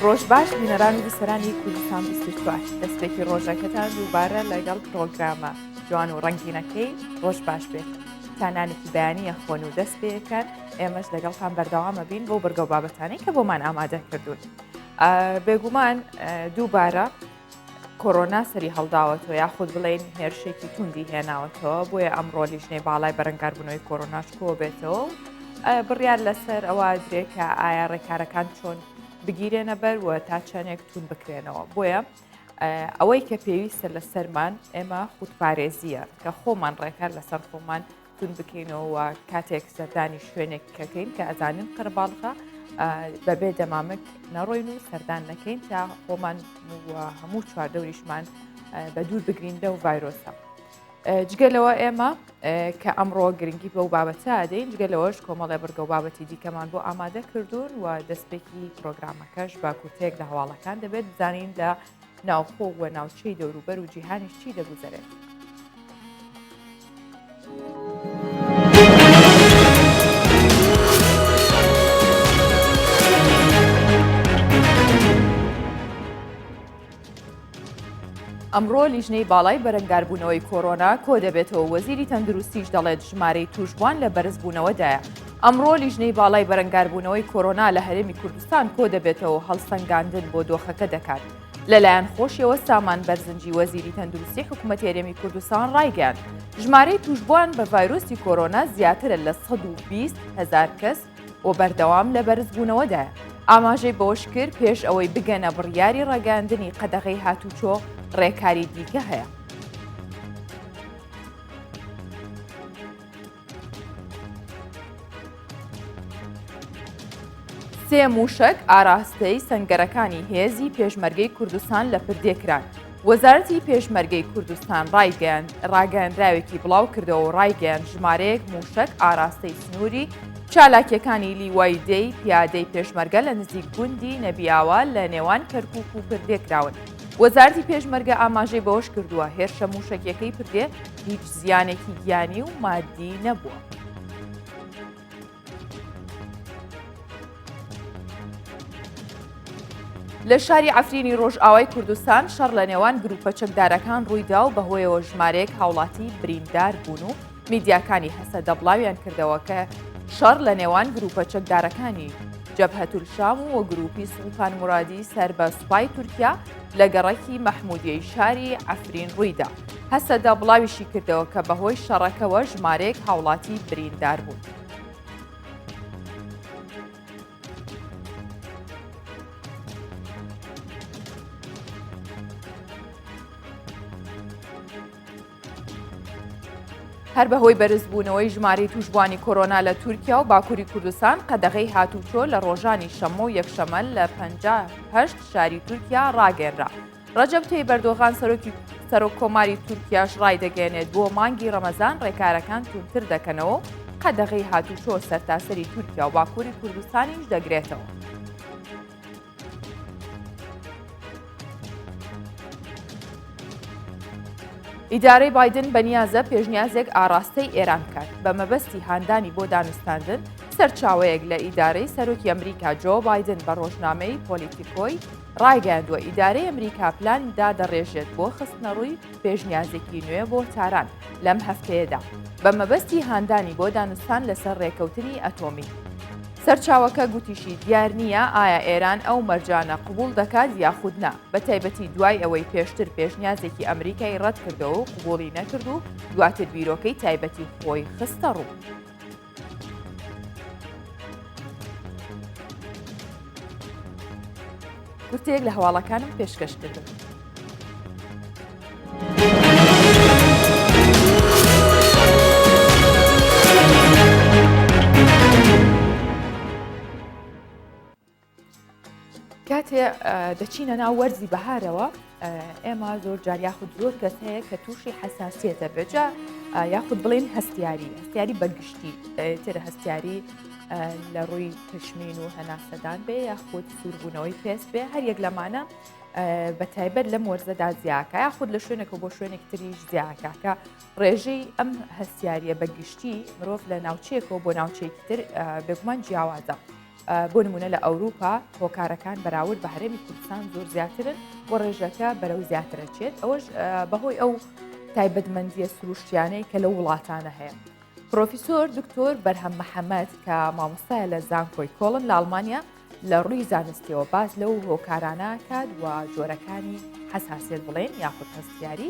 ڕۆژ باش بینەران و بیسەرانی کوردستان 24 دەستپێکی ڕۆژەکەتان دووبارە لەگەڵ پرۆگرامە جوان و ڕەنگینەکەی ڕۆژ باش بێت چانانێکی بەیانیە خۆن و دەست پێکەن ئێمەش لەگەڵتان بەردەوامە بین بۆ بەرگە و بابەتانەی کە بۆمان ئامادە کردوون بێگومان دووبارە کۆرۆنا سەری هەڵداوەتەوە یاخود بڵێن هێرشێکی توندی هێناوەتەوە بۆیە ئەمڕۆ لیژنەی باڵای بەرەنگاربوونەوەی کۆرۆناش کۆ بێتەوە بڕیار لەسەر ئەوە درێکە ئایا ڕێکارەکان چۆن بگیرێنە بەر و تا چەندێک تون بکرێنەوە بۆیە ئەوەی کە پێویستە لەسەرمان ئێمە خودپارێزیە کە خۆمان ڕێکار لەسەر خۆمان تون بکەینەوە کاتێک سەردانی شوێنێک کەکەین کە ئەزانین قەرباڵغا بەبێ دەمامک نەڕۆین و سەردان نەکەین تا خۆمان هەموو چواردەوریشمان بە دوور بگرین لەو ڤایرۆسە. جگەلەوە ئێمە کە ئەمڕۆ گرنگی بە و بابەتە دەین جگەلەوەش کۆمەڵێ بەرگە و بابەتی دیکەمان بۆ ئامادە کردوون و دەستپێکی پرۆگرامەکەش بە کورتەیەک لە هەواڵەکان دەبێت بزانین لە ناوخۆ و ناوچەی دەوروبەر و جیهانیش چی دەگوزارێت. ئەمڕۆ لیژنەی باڵای بەرەنگاربوونەوەی کۆرۆنا کۆ دەبێتەوە وەزیری تەندروستیش دەڵێت ژمارەی توشبوان لە بەرزبوونەوەدایە. ئەمڕۆ لیژنەی باڵای بەرەنگاربوونەوەی کۆرۆنا لە هەرێمی کوردستان کۆ دەبێتەوە هەڵسەنگاندن بۆ دۆخەکە دەکات. لەلایەن خۆشیەوە سامان بەرزنجی وەزیری تەندروستی حکوومەتی هەرێمی کوردستان ڕایگەیاند ژمارەی توشبوان بە ڤایرۆسی کۆرۆنا زیاترە لە 120,000 کەس و بەردەوام لە بەرزبوونەوەدایە. ئاماژەی بەوەش کرد پێش ئەوەی بگەنە بڕیاری ڕاگەاندنی قەدەغەی هاتوچۆ ڕێکاری دیکە هەیە. سێ موشک ئاراستەی سەنگەرەکانی هێزی پێشمەرگەی کوردستان لە پردێکران. وەزارەتی پێشمەرگەی کوردستان ڕاگەاندراوێکی بڵاو کردەوە و ڕایگەیاند ژمارەیەک موشک ئاراستەی سنووری چالاکیەکانی لیوای دەی پیادەی پێشمەرگە لە نزیک گوندی نەبیاوە لە نێوان کەرکووک و پردێکراون. وەزارەتی پێشمەرگە ئاماژەی بەوەش کردووە هێرشە موشکیەکەی پردێ هیچ زیانێکی گیانی و مادی نەبووە. لە شاری عەفرینی ڕۆژئاوای کوردستان شەڕ لە نێوان گروپە چەکدارەکان ڕوویدا و بەهۆیەوە ژمارەیەک هاوڵاتی بریندار بوون و میدیاکانی هەسە دەبڵاویان کردەوە کە شەڕ لە نێوان گروپە چەکدارەکانی جەبهەتول شام و گروپی سوڵتان مورادی سەر بە سوپای تورکیا لە گەڕەکی مەحمودیەی شاری عەفرین ڕوویدا. هەسەدا بڵاویشی کردەوە کە بەهۆی شەڕەکەوە ژمارەیەک هاوڵاتی بریندار بوون. هەر بەهۆی بەرزبوونەوەی ژمارەی توشبوانی کۆرۆنا لە تورکیا و باکووری کوردستان قەدەغەی هاتوچۆ لە ڕۆژانی شەمە و یەکشەمە لە 58 شاری تورکیا ڕاگەێنرا. ڕەجەب تەیب ئەردۆغان سەرۆک کۆماری تورکیاش ڕای دەگەێنێت بۆ مانگی ڕەمەزان ڕێکارەکان تونتر دەکەنەوە و قەدەغەی هاتوچۆ سەرتاسەری تورکیا و باکووری کوردستانیش دەگرێتەوە. ئیدارەی بایدن بەنیازە پێشنیازێک ئاراستەی ئێران کرد بە مەبەستی هاندانی بۆ دانوستاندن سەرچاوەیەک لە ئیدارەی سەرۆکی ئەمریکا جۆ بایدن بە ڕۆژنامەی پۆلیتیکۆی ڕایگەیاندووە ئیدارەی ئەمریکا پلانیدا دەڕێژێت بۆ خستنەڕووی پێشنیازێکی نوێ بۆ تاران لەم هەفتەیەدا بە مەبەستی هاندانی بۆ دانوستان لەسەر ڕێکەوتنی ئەتۆمی. سەرچاوەکە گوتیشی دیار نییە ئایا ئێران ئەو مەرجانە قبول دەکات یاخود نا بە تایبەتی دوای ئەوەی پێشتر پێشنیازێکی ئەمریکای ڕەت کردەوە و قبوڵی نەکرد و دواتر بیرۆکەی تایبەتی خۆی خستە ڕوو. کورتێک لە هەواڵەکانم پێشکەش کردن. کاتێ دەچینە ناو وەرزی بەهارەوە ئێمە زۆر جار یاخود زۆر کەس هەیە کە تووشی حەساسیەتە بێجا یاخود بڵێن هەستیاری بەگشتی تر هەستیاری لە ڕووی تشمین و هەناسەدان بێ یاخود سووربوونەوەی پێست بێ هەر یەک لەمانە بە تایبەت لەم وەرزەدا زیاکە یاخود لە شوێنێکە بۆ شوێنێک تریش زیاکە کە ڕێژەی ئەم هەستیاریە بەگشتی مرۆڤ لە ناوچەیەکەوە بۆ ناوچەیەکی تر بێگومان جیاوازە. بۆ نمونە لە ئەوروپا هۆکارەکان بەراورد بە هەرێمی کوردستان زۆر زیاترن بۆ ڕێژەکە بەرەو زیاترەچێت ئەوەش بەهۆی ئەو تایبەتمەندیە سروشتیانەی کە لە وڵاتانە هەیە. پرۆفیسۆر دکتۆر بەرهەم محەممەد کە مامۆستایە لە زانکۆی کۆڵن لە ئەڵمانیا لە ڕووی زانستیەوە باز لەو هۆکارانە کات و جۆرەکانی حساسێت بڵێن یاخود هەستیاری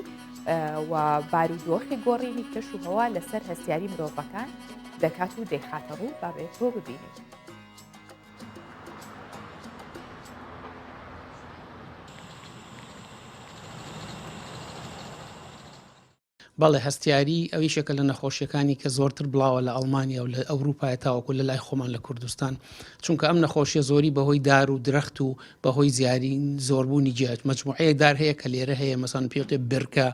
و بارودۆخی گۆڕینی کەش و هەوا لەسەر هەستیاری مرۆڤەکان دەکات و دەیخاتە ڕوو بابێت تۆ ببینیت. بەڵێ هەستیاری ئەویشەکە لە نەخۆشیەکانی کە زۆرتر بڵاوە لە ئەڵمانیا و لە ئەوروپای تاوەکو لە لای خۆمان لە کوردستان چونکە ئەم نەخۆشیە زۆری بەهۆی دار و درەخت و بەهۆی زیاری زۆربوونی جیاج مەجموعەیەک دار هەیە کە لێرە هەیە مەسەن پێوتێ برکە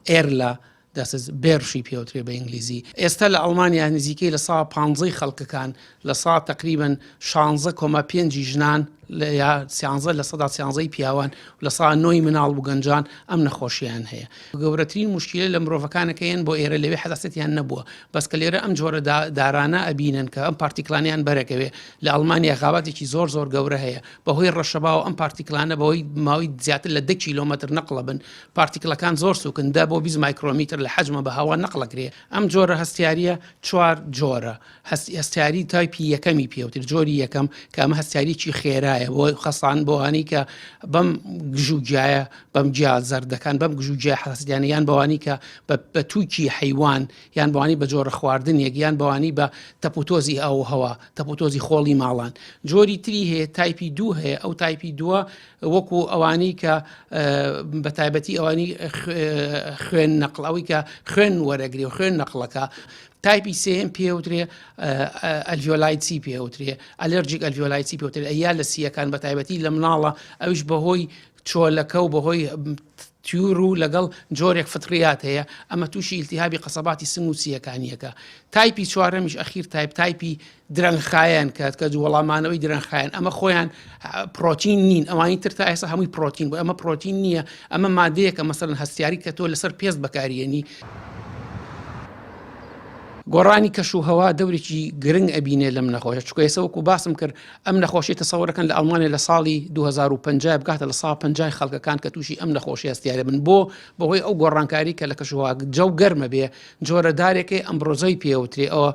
ئێرلا دەست بێرشی پێوترێ بە ئینگلیزی. ئێستا لە ئەڵمانیا نزیکەی لە سا 15 خەڵکەکان لە سا تقریبن 16.5 ژنان یا 13% پیاوان و لە سا 9 مناڵ و گەنجان ئەم نەخۆشییان هەیە. گەورەترین مشکلە لە مرۆڤەکانەکەیان بۆ ئێرە لەوێ حساسەتیان نەبووە بەس کە لێرە ئەم جۆرە دارانە ئەبینن کە ئەم پارتیکلانیان بەرەکەوێ لە ئەڵمانیا غاباتێکی زۆر گەورە هەیە بەهۆی ڕەشەباوە ئەم پارتیکلانە بەهۆی ماوەی زیاتر لە 10 کیلۆمەتر نەقڵە بن پارتیکلەکان زۆر سوکن دا بۆ 20 مایکرۆمیتر لە حەجمە بە هەوا نەقڵەکرێ. ئەم جۆرە هەستیاریە 4 جۆرە هەستیاری تایپی یەکەمی پێوتر جۆری یەکەم کە ئەمە هەستیاریی خێرایە بۆ خەسان بۆوانی کە بەم گژوجایە بەم جیا زەردەکان بەم گژوجای حساسیتیانە یان بەوانی کە بە تووکی حیوان یان بەوانی بە جۆرە خواردنێک یان بەوانی بە تەپوتۆزی ئاو هەوا تەپوتۆزی خۆڵی ماڵان. جۆری تری هەیە تایپی 2 هەیە ئەو تایپی 2 وەکو ئەوانی کە بە تایبەتی ئەوانی خوێن نەقڵەوەی کە خوێن وەرەگری و خوێن نەقڵەکە. تایپی سێم پێوترێ ئەلڤیۆلایتسی پێوترێ ئەلەرجیک ئەلڤیۆلایتسی پێوترێ ئەیا لە سیەکان بە تایبەتی لە مناڵە ئەوش بەهۆی چۆلەکە و بەهۆی تیور و لەگەڵ جۆرێک فتریات هەیە ئەمە تووشی ئیلتیهابی قەسەباتی سم و سیەکانیەکە. تایپی چوارەمیش ئەخیر تایپی درەنگخایەن کە وەڵامانەوەی درەنگخایەن ئەمە خۆیان پرۆتین نین ئەوانی تر تا ئێستا هەمووی پرۆتین بۆ ئەمە پرۆتین نییە ئەمە مادەیەکە مەسەڵەن هەستیاری کە تۆ لەسەر پێست بەکارێنی. گۆڕانی کەش و هەوا دەورێکی گرنگ ئەبینێ لەم نەخۆشە چکە ئێسەوەکو باسم کرد ئەم نەخۆشی تەسەوەرەکەن لە ئەڵمانیا لە ساڵی 2050 بگاتە لە سا 50 خەڵکەکان کە تووشی ئەم نەخۆشی هەستیارە بن بۆهۆی ئەو گۆڕانکاری کە لە کەشوها جەو گەرمە بێ جۆرە دارێکی ئەمڕۆزەی پێوترێ ئەوە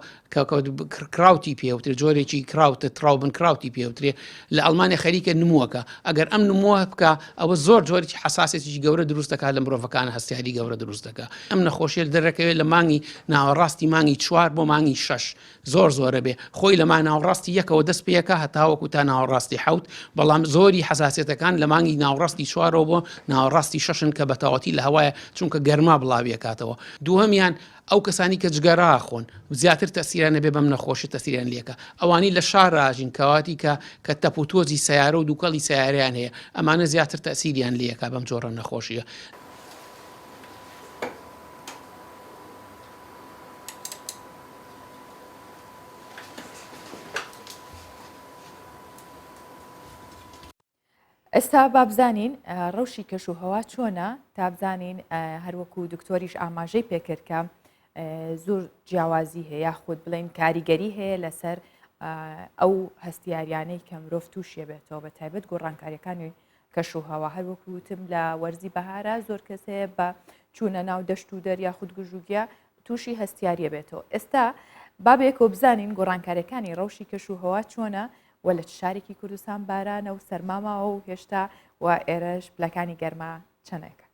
کراوتی پێوترێ جۆرێکی کراوتە تراوبن کراوتی پێوترێ لە ئەڵمانیا خەریکە نمووەکە ئەگەر ئەم نمووە بکە ئەوە زۆر جۆرێکی حساسێتی گەورە دروست دەکات لە مرۆڤەکان هەستیاری گەورە دروست دەکات. ئەم نەخۆشیە دەرەکەوێت لە مانگی ناوەڕاستی مانگی 4 بۆ مانگی 6 زۆرە بێ خۆی لە مان ناوەڕاستی یەکەوە دەست پێەکە هەتاوەکو تا ناوەڕاستی 7 بەڵام زۆری حساسیتەکان لە مانگی ناوەڕاستی 4ەوە بۆ ناوەڕاستی 6 کە بەتەواتی لە هەوایە چونکە گەرما بڵاویەکاتەوە. دووهەمیان ئەو کەسانی کە جگەرا خۆن زیاتر تەسیرانە بێ بەم نەخۆشی تەسیریان لێکە ئەوانی لە شار ڕاژین کەواتی کە تەپوتۆزی سیارە و دووکەڵی سیاریان هەیە ئەمانە زیاتر تەسیریان لێکە بەم جۆرە نەخۆشیە. ئێستا بابزانین ڕەوشی کەش و هەوا چۆنە تا بزانین هەروەکو دکتۆریش ئاماژەی پێکرد کە زۆر جیاوازی هەیە خۆت بڵێن کاریگەری هەیە لەسەر ئەو هەستیاریانەی کە مرۆڤ تووشیە بێتەوە بە تایبەت گۆڕانکاریەکانی کەش و هەوا هەروەکو وتم لە وەرزی بەهارە زۆر کەس هەیە بە چوونە ناو دەشت و دەریا خود گژوگیا تووشی هەستیاریە بێتەوە. ئێستا بابێکۆ بزانین گۆڕانکاریەکانی ڕەوشی کەش و هەوا چۆنە و لە شارێکی کوردستان بارانە و سەرماماوە و هێشتا و ئێرەش پلەکانی گەرما چەندێکە.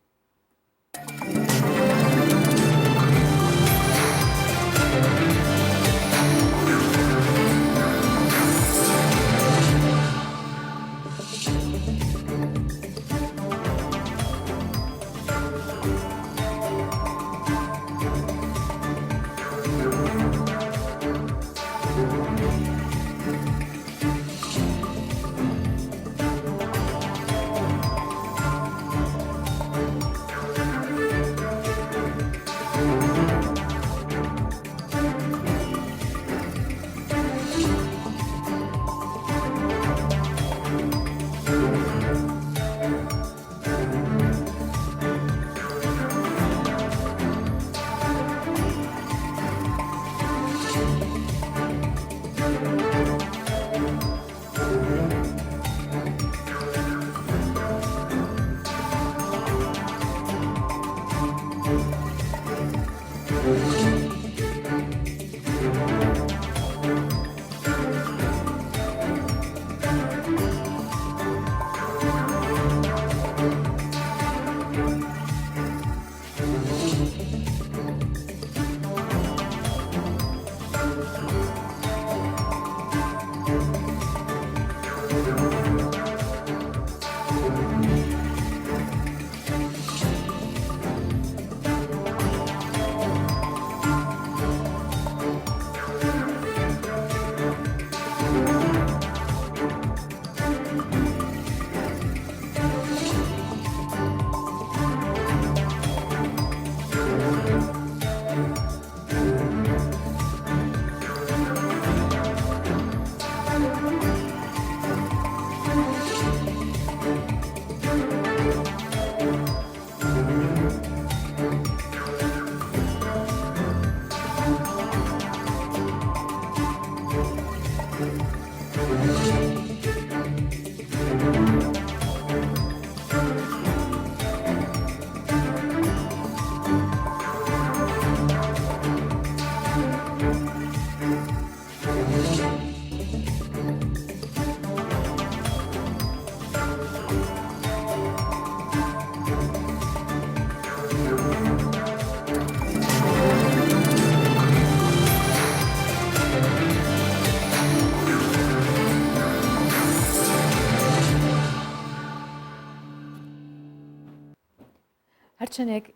هەرچەندێک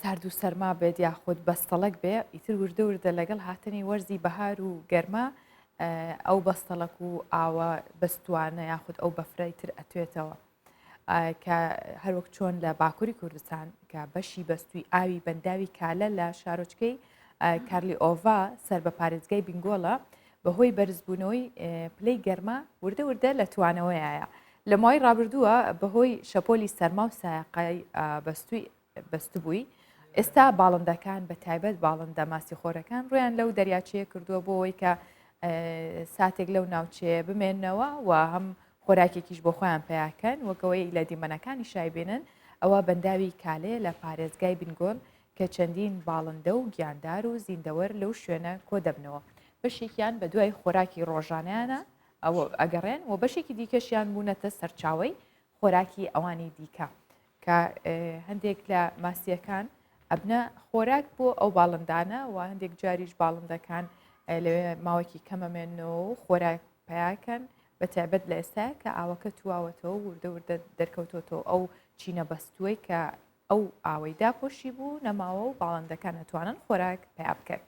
سارد و سەرما بێت یاخود بەستەڵک بێ ئیتر وردە وردە لەگەڵ هاتنی وەرزی بەهار و گەرما ئەو بەستەڵک و ئاوە بەستوانە یاخود ئەو بەفرەی تر ئەتوێتەوە کە هەروەک چۆن لە باکووری کوردستان کە بەشی بەستوی ئاوی بەنداوی کالە لە شارۆچکەی کارلی ئۆڤا سەر بە پارێزگای بنگۆڵە بەهۆی بەرزبوونەوەی پلەی گەرما وردە وردە لە توانەوەیایە لە ماوەی ڕابردووە بەهۆی شەپۆلی سەرما و سایقای بەستبووی ئێستا باڵندەکان بە تایبەت باڵندە ماسی خۆرەکان ڕویان لەو دەریاچەیە کردووە بۆ ئەوەی کە ساتێک لەو ناوچەیە بمێننەوە و هەم خۆراکێکیش بۆ خۆیان پیاکەن وەکەوەی لە دیمەنەکانی شایبێنن ئەوە بەنداوی کالێ لە پارێزگای بنگۆن کە چەندین باڵندە و گیاندار و زیندەوەر لەو شوێنە کۆ دەبنەوە بەشێکیان بە دوای خۆراکی ڕۆژانیانە ئەوە ئەگەڕێن و بەشێکی دیکەشیان بوونەتە سەرچاوی خۆراکی ئەوانی دیکە کە هەندێک لە ماسیەکان ئەبنە خۆراک بۆ ئەو باڵندانە و هەندێک جاریش باڵندەکان لەوێ ماوەکی کەمەمێنەوە و خۆراک پیاکەن بە تایبەت لە ئێستا کە ئاوەکە تواوەتەوە وردە وردە دەرکەوتۆتەوە ئەو چینە بەستووی کە ئەو ئاوەیدا پۆشی بوو نەماوە و باڵندەکان نەتوانن خۆراک پیا بکەن.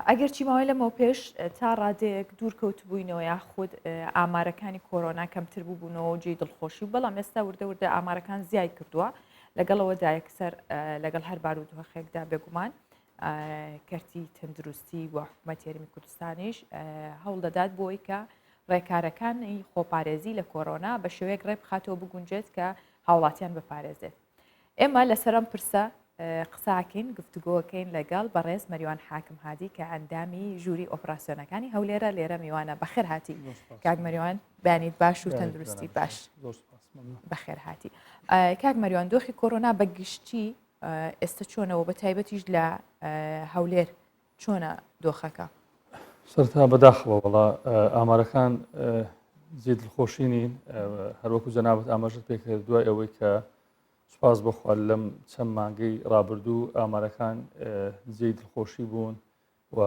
ئەگەر چیماوەی لەمەوە پێش تا ڕادەیەک دوورکەوت بووینەوە یاخود ئامارەکانی کۆرۆنا کەمتر بووبوونەوە جێی دڵخۆشی وردە وردە ئامارەکان زیای کردووە لەگەڵەوەدا یەکسەر لەگەڵ هەر بارودۆخێکدا بێگومان کەرتی تەندروستی و حکوومەت یاریمی کوردستانیش هەوڵ دەدات بۆی کە ڕێکارەکانی خۆپارێزی لە کۆرۆنا بە شێوەیەک ڕێ بخاتەوە بگونجێت کە هاوڵاتیان بپارێزێت. ئێمە لەسەرم پرسە قساکەین گفتوگۆکەین لەگەڵ بەڕێز مەریوان حاکم هادی کە ئەندامی ژووری ئۆپراسیۆنەکانی هەولێرە لێرە میوانە بەخێر هاتی کاک مەریوان بانیت باش و تەندروستی باش بەخێر هاتی. کاک مەریوان دۆخی کۆرۆنا بە گشتی ئێستا چۆنەوە بە تایبەتیش لە هەولێر چۆنە دۆخەکە؟ سەرتا بەداخەوە وڵا ئامارەکان زیاد دڵخۆشی نین هەروەکو جەنابەت ئاماژت پێکرد دوای ئەوەی کە سوپاس بخوا لەم چەند مانگەی ڕابردوو ئامارەکان زیاد دڵخۆشی بوون و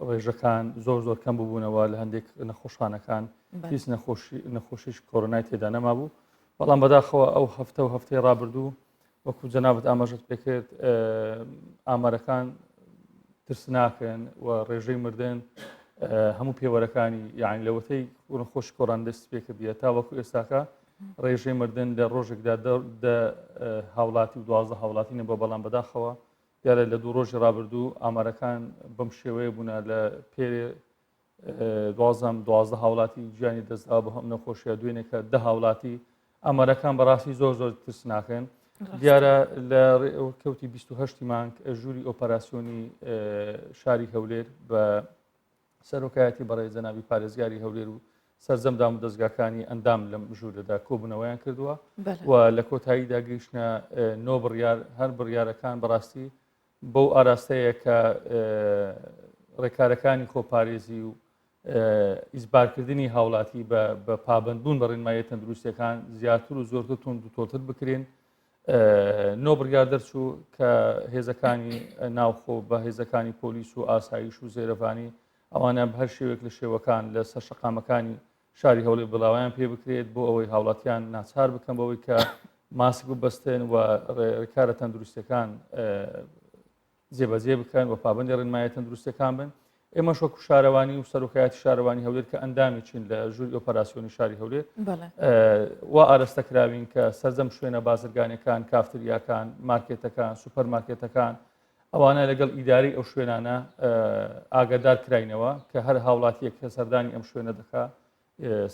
ڕێژەکان زۆر کەم ببوونەوە لە هەندێک نەخۆشخانەکان هیچ نەخۆشیش کۆرۆنای تێدا نەما بوو بەڵام بەداخەوە ئەو هەفتە و هەفتەی ڕابردوو وەکو جەنابەت ئاماژت پێکرد ئامارەکان ترسناکەن و ڕێژەی مردن هەموو پێوەرەکانی یعنی لەوەتەی نەخۆشی کۆڕان دەست پێکردیە تا وەکو ئێستاکە ڕێژەی مردن لە ڕۆژێکدا هاوڵاتی و 12 هاوڵاتی نەبووە بەڵام بەداخەوە دیارە لە دوو ڕۆژی ڕابردوو ئامارەکان بەم شێوەیە بوونە لە پێرێ 12 هاوڵاتی گیانی دەستدا بە هەم نەخۆشیە دوێنێکە 10 هاوڵاتی ئامارەکان بەڕاستی زۆر ترسناکەن. دیارە لە کەوتی 28 مانگ ژووری ئۆپەراسیۆنی شاری هەولێر بە سەرۆکایەتی بەڕێز جەنابی پارێزگاری هەولێر و سەرجەمدام و دەستگاکانی ئەندام لەم ژوورەدا کۆبوونەوەیان کردووە و لە کۆتاییدا گەیشتە 9 بڕیار هەر بڕیارەکان بەڕاستی بەو ئاراستەیە کە ڕێکارەکانی خۆپارێزی و ئیزبارکردنی هاوڵاتی بە پابندبوون بە ڕێنمایی تەندروستیەکان زیاتر و زۆرتر تۆند و تۆتر بکرێن. 9 بڕیار دەرچوو کە هێزەکانی ناوخۆ بە هێزەکانی پۆلیس و ئاسایش و زێرەفانی ئەوانە هەر شێوێک لە شێوەکان لە سەر شەقامەکانی شاری هەولێر بڵاویان پێ بکرێت بۆ ئەوەی هاوڵاتیان ناچار بکەن بەوەی کە ماسک ببەستن و ڕێکارە تەندروستیەکان جێبەجێ بکەن و پابەندی ڕێنمایی تەندروستیەکان بن. ئێمە شوەکو شارەوانی و سەرۆکایەتی شارەوانی هەولێر کە ئەندامی چین لە ژووری ئۆپەراسیۆنی شاری هەولێر وا ئاراستەکراوین کە سەرجەم شوێنە بازرگانیەکان کافتریاکان مارکێتەکان سوپەرمارکێتەکان ئەوانە لەگەڵ ئیداری ئەو شوێنانە ئاگادار کراینەوە کە هەر هاوڵاتیەک کە سەردانی ئەم شوێنە دەکا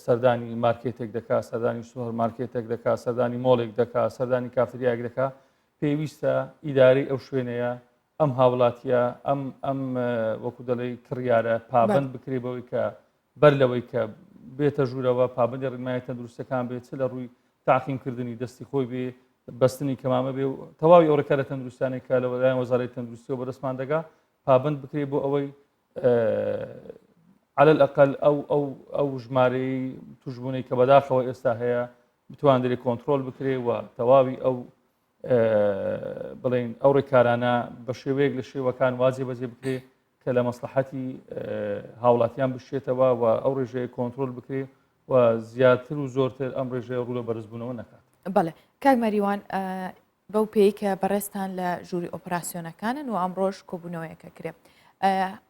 سەردانی مارکێتێک دەکا سەردانی سوپەرمارکێتێک دەکا سەردانی مۆڵێک دەکا سەردانی کافتریاک دەکا پێویستە ئیداری ئەو شوێنەیە ئەم هاوڵاتیە ئەم وەکو دەڵێ کڕیارە پابند بکرێ بەوەی کە بەر لەوەی کە بێتە ژوورەوە پابندی ڕێنمایی تەندروستەکان بێت چ لە ڕووی تاقیمکردنی دەستی خۆی بێ بەستنی کەمامە بێ و تەواوی ئەو ڕێکارە تەندروستانێک کە لە وەلایەن وەزارەتی تەندروستی و بەدەستمان دەگا پابند بکرێت بۆ ئەوەی على الأقل ئەو ژمارەی توشبوونەی کە بەداخەوە ئێستا هەیە بتوان دەرێت کۆنتترۆل بکرێت و تەواوی بڵێن ئەو ڕێکارانە بە شێوەیەک لە شێوەکان واجێ بەجێ بکرێت کە لە مەسلحەتی هاوڵاتیان بشێتەوە و ئەو ڕێژەیە کۆنتترۆل بکرێت و زیاتر و زۆرتر ئەم ڕێژەیە ڕوو لە بەرزبوونەوە نەکات. بەڵێ کاک مەریوان بەو پێی کە بەڕێستان لە ژووری ئۆپراسیۆنەکانن و ئەمڕۆژ کۆبوونەوەیەکە کرێت.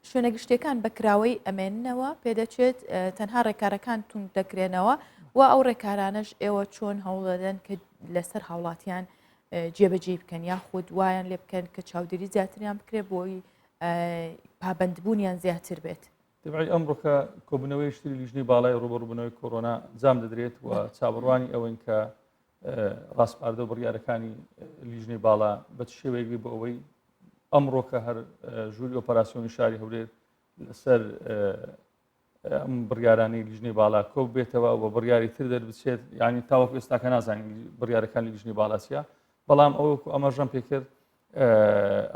شوێنە گشتەکان بەکراوەی ئەمێننەوە پێدەچێت تەنها ڕێکارەکان تون دەکرێنەوە و ئەو ڕێکارانەش ئێوە چۆن هەوڵەدەن کە لەسەر هاوڵاتیان جێبەجێ بکەن یاخود وایان لێ بکەن کە چاودێری زیاتریان بکرێت بۆی پابندبوونیان زیاتر بێت. دەبعی ئەمڕۆکە کۆبوونەوەی شتری لیژنەی باڵای ڕوبەڕووبوونەوەی کۆڕۆنا جام دەدرێت و چاوەڕوانی ئەوەن کە ڕاستپاردە و بڕیارەکانی لیژنەی باڵا بە شێوەیەکی بۆ ئەوەی ئەمڕۆکە هەر ژووری ئۆپەراسیۆنی شاری هەولێر لەسەر ئەم بڕیارانەی لیژنەی باڵا کۆ بێتەوە و بڕیاری تر دەربچێت ینی تاوەکو ئێستاکە نازانین بڕیارەکانی لیژنەی باڵاسیە بەڵام ئەوەکو ئەمەژەم پێکرد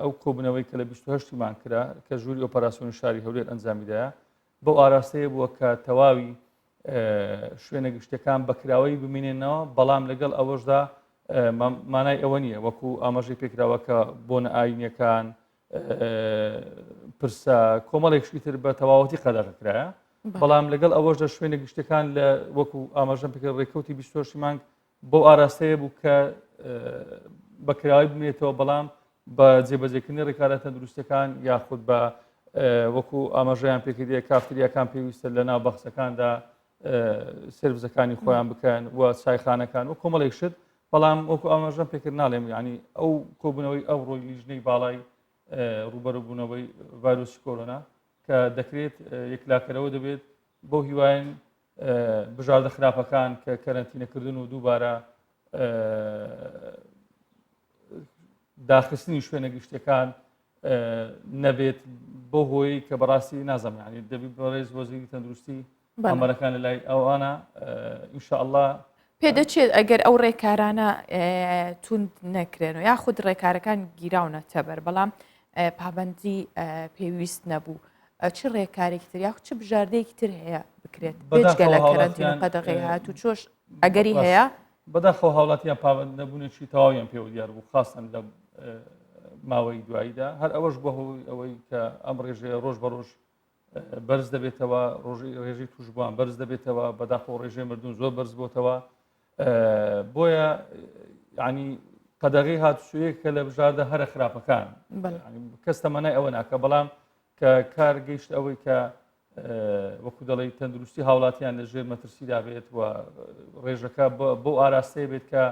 ئەو کۆبوونەوەی کە لە 28 مان کرا کە ژووری ئۆپەراسیۆنی شاری هەولێر ئەنجامیدایە بەو ئاراستەیە بووە کە تەواوی شوێنە گشتەکان بەکراوەی بمێنێنەوە بەڵام لەگەڵ ئەوەشدا مانای ئەوە نییە وەکو ئاماژەی پێکراوە کە بۆنە ئاینیەکان پرسە کۆمەڵێکشی تر بە تەواوەتی قەدەغەکرایە بەڵام لەگەڵ ئەوەشدا شوێنە گشتەکان لە وەکو ئاماژەم پێکرد ڕێکەوتی 28 مانگ بۆ ئاراستەیە بوو کە بەکراوی بمێتەوە بەڵام بە جێبەجێکردنی ڕێکارە تەندروستەکان یاخود بە وەکو ئاماژەیان پێکردیە کافتریاکان پێویستە لە ناو بەخسەکاندا سێرڤزەکانی خۆیان بکەن و چایخانەکان و کۆمەڵێک شت بەڵام وەکو ئاماژەم پێکرد ناڵێم ینی ئەو کۆبوونەوەی ئەو ڕۆی لیژنەی باڵای ڕوبەڕووبوونەوەی ڤایرۆسی کۆرۆنا کە دەکرێت یەکلاکەرەوە دەبێت بۆ هیوایەن بژاردە خراپەکان کە کەرەنتینەکردن و دووبارە داخستنی شوێنە گشتەکان نەبێت بۆ هۆی کە بەڕاستی نازەم ینی دەبێت بەڕێز وەزیری تەندروستی ئەمەرەکان لە لای ئەوانە ئینشاءالله پێدەچێت ئەگەر ئەو ڕێکارانە توند نەکرێنەوە یاخود ڕێکارەکان گیراونە تەبەر بەڵام پابندی پێویست نەبوو چ ڕێکارێکی تر یاخود چ بژاردەیەکی تر هەیە بکرێت بێجگە لە کەرەنتین قەدەغی هات و چۆش ئەگەری هەیە بەداخەوە هاوڵاتیان پابند نەبوونێکی تەواویان پێوە دیار بوو خاستن لە ماوەی دواییدا هەر ئەوەش بۆ ئەوەی کە ئەم ڕێژەیە ڕۆژ بە ڕۆژ بەرز دەبێتەوە ڕێژەی توشبووان بەرز دەبێتەوە بەداخەوە ڕێژەی مردون زۆر بەرز بۆتەوە بۆیە ینی قەدەغی هاتوچوویە کە لە بژاردە هەرە خراپەکان کەس تەمەنای ئەوە ناکە بەڵام کە کار گەیشت ئەوەی کە وەکو دەڵی تەندروستی هاوڵاتیان لە ژێر مەترسیدا بێت و ڕێژەکە بۆ ئاراستەیە بێت کە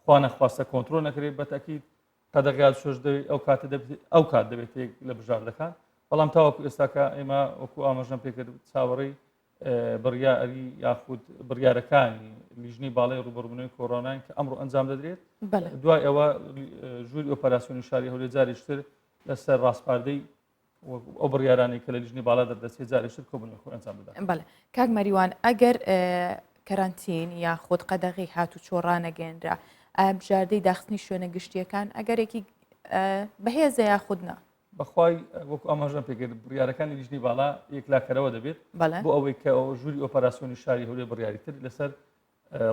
خوا نەخواستە کۆنتترۆل نەکرێت بەتەکیید قەدەغیات شۆش ئەو کاتە ئەو کات دەبێت لە بژاردەکان بەڵام تاوەکو ئێستاکە ئێمە وەکو ئاماژەم پێکرد چاوەڕێی بڕیاری یاخود بڕیارەکانی لیژنەی باڵای ڕوبەڕووبوونەوەی کۆڕۆنایان کە ئەمڕۆ ئەنجام دەدرێت دوای ئەوە ژووری ئۆپەراسیۆنی شاری هەولێر جاریشتر لەسەر ڕاستپاردەی ئەو بڕیارانی کە لە لیژنەی باڵا دەردەچێت جاریشتر کۆبوونەوەی خۆی ئەنجام بدات. بەڵێ کاک مەریوان ئەگەر کەرانتین یاخود قەدەغی هاتوچۆ ڕانەگەێنرا بژاردەی داخستنی شوێنە گشتیەکان ئەگەرێکی بەهێزە یاخودنا بەخوای وەکو ئاماژەم پێکرد بڕیارەکانی لیژنەی باڵا یەکلاکەرەوە دەبێت بۆ ئەوەی کە ژووری ئۆپەراسیۆنی شاری هەولێر بڕیاریتر لەسەر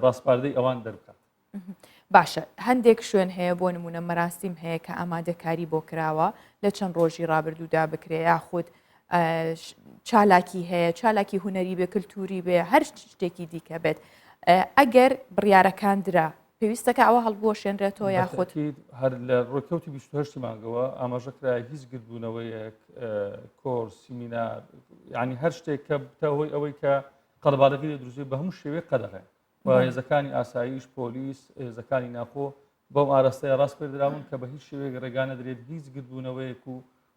ڕاستپاردەی ئەوان دەربکات. باشە هەندێک شوێن هەیە بۆ نمونە مەراسیم هەیە کە ئامادەکاری بۆ کراوە لە چەند ڕۆژی ڕابردوودا بکرێ یاخود چالاکی هەیە چالاکی هوەری بێ کللتوری بێ هەر شتێکی دیکە بێت ئەگەر بڕیارەکان درا پێویستەکە ئەوە هەڵبۆشێنرێتەوە یاخود هەر لە ڕۆکەوتی 28 مانگەوە ئاماژەکرای هیچ گردبوونەوەیەک کۆرس سیمینار ینی هەر شتێک کە بتەوەی ئەوەی کە قەڵبارەکەی لە دروست بە هەموو شێوەیە قەدەغێ و هێزەکانی ئاساییش پۆلیس هێزەکانی ناخۆ بەم ئاراستەیە ڕاست پێدراون کە بە هیچ شێوەیەک ڕێگانە دەرێت هیچ گردبوونەوەیەک و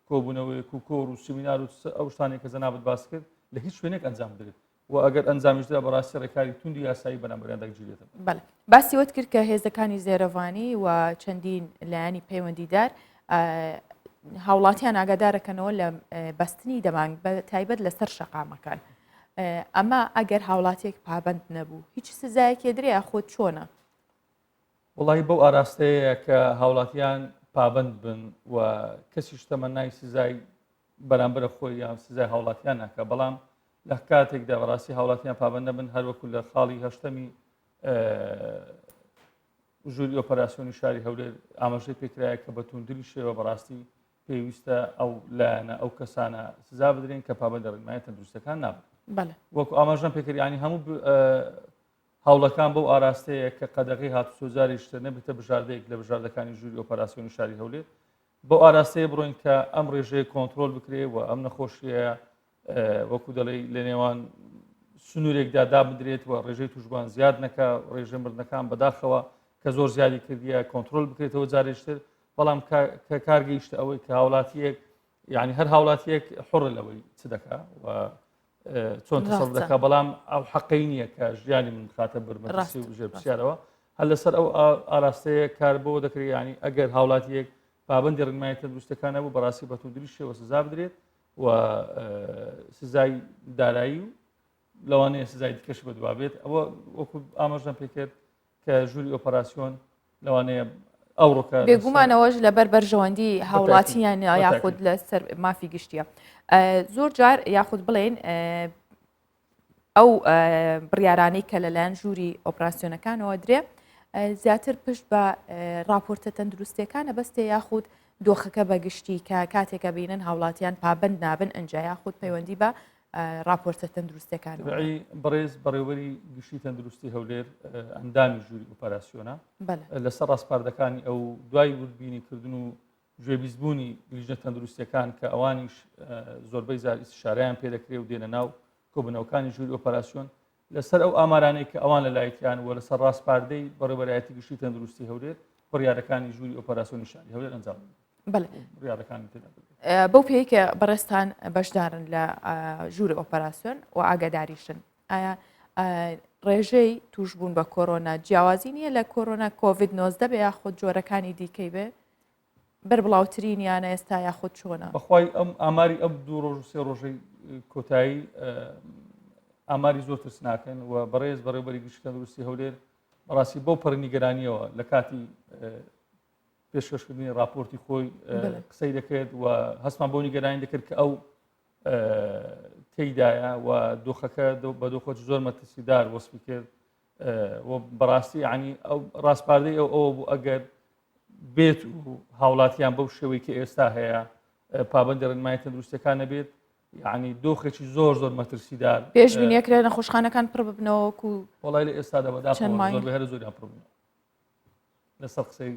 کۆبوونەوەیەک و کۆر و سیمینار و ئەو شتانێک کە جەنابەت باس کرد لە هیچ شوێنێک ئەنجام بدرێت و ئەگەر ئەنجامیشدا بەڕاستی ڕێکاری توندی یاسایی بەرامبەریان دەگیرێتەوە. بەڵێ باسی وت کرد کە هێزەکانی زێرەوانی و چەندین لایەنی پەیوەندیدار هاوڵاتیان ئاگادارەکەنەوە لە بەستنی دەمانگ بە تایبەت لەسەر شەقامەکان ئەمە ئەگەر هاوڵاتێک پابند نەبوو هیچ سزایەکی درێ خۆت چۆنە؟ وڵی بەو ئاراستەیە کە هاوڵاتیان پابند بن و کەسیش تەمەنای سزای بەرامبرە خۆی یان سزای هاوڵاتیان ناکە بەڵام لە کاتێکدا بەڕاستی هاوڵاتیان پابند نەبن هەروەکو لە خاڵی هەشتەمی ژووری ئۆپەراسیۆنی شاری هەولێر ئاماژەی پێکرایە کە بە توندری شێوە بەڕاستی پێویستە ئەو لایەنە ئەو کەسانە سزا بدرێن کە پابەندە ڕێنمایی تەندروستەکان نابن. وەکو ئاماژەم پێکردیانی هەموو هەوڵەکان بەو ئاراستەیە کە قەدەغی هاتو سۆزاری شتە نەبێتە بژاردەیەک لە بژاردەکانی ژووری ئۆپەراسیۆنی شاری هەولێر بەو ئاراستەیە بڕۆین کە ئەم ڕێژەیە کۆنتترۆل بکرێ و ئەم نەخۆشیە وەکو دەڵێ لە نێوان سنوورێکدا دابدرێت و ڕێژەی توشبان زیاد نەکە ڕێژە مردنەکان بەداخەوە کە زۆر زیادی کردیە کۆنتترۆل بکرێتەوە جارێشتر بەڵام کە کارگەیشتە ئەوەی کە هاوڵاتیەک یعنی هەر هاوڵاتیەک حڕ لەوەی چ دەکا و چۆن تەسەڵ دەکا بەڵام ئەو حەقەی نییە کە ژیانی من خاتە بەرمەسی و ژێر پرسیارەوە هەر لەسەر ئەو ئاراستەیە کار بۆ دەکرێت ینی ئەگەر هاوڵاتیەک پابەندی ڕێنمایی تەندروستەکان نەبوو بەڕاستی بە توندری شێوە سزا بدرێت و سزای دارایی و لەوانەیە سزای دیکەش بەدوابێت ئەوە وەکو ئاماژەم پێکرد کە ژووری ئۆپەراسیۆن لەوانەیە ئەو ڕۆکە بێگومانەوەش لەبەر بەرژەوەندی هاوڵاتیان یاخود لە سەر مافی گشتیە زۆر جار یاخود بڵێن ئەو بڕیارانەی کە لەلایەن ژووری ئۆپراسیۆنەکانەوە درێ زیاتر پشت بە راپۆرتە تەندروستیەکانە بەستێ یاخود دۆخەکە بەگشتی کە کاتێکە بینن هاوڵاتیان پابند نابن ئەنج یاخود پەیوەندی بە راپۆرتە تەندروستەکان بەڕێز بەڕێوەری گشتی تەندروستی هەولێر ئەندامی ژووری ئۆپەراسیۆنە لەسەر ڕاستپاردەکانی ئەو دوای وردبینی کردن و گوێبیستبوونی لیژنە تەندروستیەکان کە ئەوانیش زۆربەی زار ئیستشارەیان پێدەکرێ و دێنە ناو کۆبنەوەکانی ژووری ئۆپەراسیۆن لەسەر ئەو ئامارانەی کە ئەوان لەلایەتیان و لەسەر ڕاستپاردەی بەڕێوەبەرایەتی گشتی تەندروستی هەولێر بڕیارەکانی ژووری ئۆپەراسیۆنی شاری هەولێر ئەنجام بڕیارەکانی تێدا بەو پێی کە بەڕێستان بەشدارن لە ژووری ئۆپەراسیۆن و ئاگاداریشن ئایا ڕێژەی توشبوون بە کۆرۆنا جیاوازی نییە لە کۆرۆنا کۆڤید-19 بێ یاخود جۆرەکانی دیکەی بێ بەر بڵاوترینیانە ئێستا یاخود چۆنە بەخوای ئەم ئاماری ئەم دوو ڕۆژ و سێ ڕۆژەی کۆتایی ئاماری زۆر ترسناکەن و بەڕێز بەڕێوەبەری گشتی تەندروستی هەولێر بەڕاستی بەو پەرنیگەرانیەوە لە کاتی پێشکەشکردنی راپۆرتی خۆی قسەی دەکرێت و هەستمان بۆ نیگەرانی دەکرد کە ئەو تێیدایە و دۆخەکە بە دۆخۆ زۆر مەترسیدار وەسفی کرد و بەڕاستی ینی ئەو ڕاستپاردەی ئەوە بوو ئەگەر بێت و هاوڵاتیان بەو شێوەی کە ئێستا هەیە پابەندی ڕێنمایی تەندروستیەکان نەبێت یعنی دۆخێکی زۆر زۆر مەترسیدار پێشبینیەکرێ نەخۆشخانەکان پڕ ببنەوەکو وڵای لە ئێستادا بەدا زۆر هەر زۆریان پڕ بوون لەسەر قسەی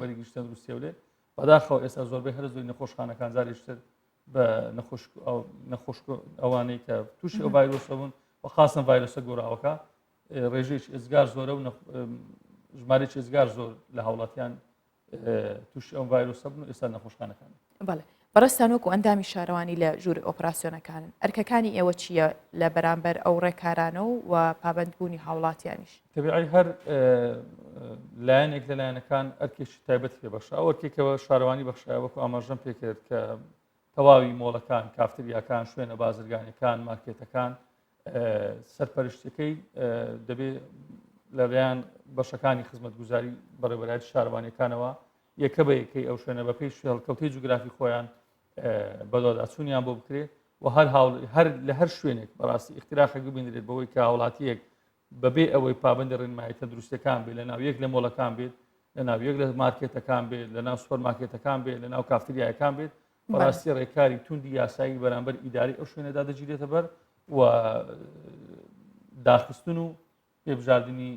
بەری گشتی تەندروستی هەولێر بەداخەوە ئێستا زۆربەی هەر زۆری نەخۆشخانەکان جاریشتر بە نەخۆش ئەوانەی کە تووشی ئەو ڤایرۆسە بوون و خاصن ڤایرۆسە گۆڕاوەکە ڕێژەیەکی ئێزگار زۆرە و ژمارەی ئێزگار زۆر لە هاوڵاتیان تووشی ئەو ڤایرۆسە بوون و ئێستا نەخۆشخانەکان. بەڵێ بەڕێستان وەکو ئەندامی شارەوانی لە ژووری ئۆپراسیۆنەکانن ئەرکەکانی ئێوە چییە لە بەرامبەر ئەو ڕێکارانە و پابندبوونی هاوڵاتیانیش؟ تەبیعی هەر لایەنێک لە لایەنەکان ئەرکێکی تایبەت پێ بەخشا ئەو ئەرکێکەوە شارەوانی بەخشایە وەکو ئاماژەم پێکرد کە تەواوی مۆڵەکان کافتریاکان شوێنە بازرگانیەکان مارکێتەکان سەرپەرشتەکەی دەبێت لەلایەن بەشەکانی خزمەتگوزاری بەڕێوەبەرایەتی شارەوانیەکانەوە یەکە بە یەکەی ئەو شوێنە بە پێی هەڵکەوتەی جوگرافی خۆیان بەدواداچوونیان بۆ بکرێت و هەر لە هەر شوێنێک بەڕاستی اختراقێک ببینرێت بەوەی کە هاوڵاتیەک بەبێ ئەوەی پابەندی ڕێنمایی تەندروستیەکان بێت لە ناو یەک لە مۆڵەکان بێت لە ناو یەک لە مارکێتەکان بێت لە ناو سوپەرمارکێتەکان بێت لە ناو کافتریایەکان بێت بەڕاستی ڕێکاری توندی یاسایی بەرامبەر ئیداری ئەو شوێنەدا دەگیرێتە بەر و داخستن و پێبژاردننی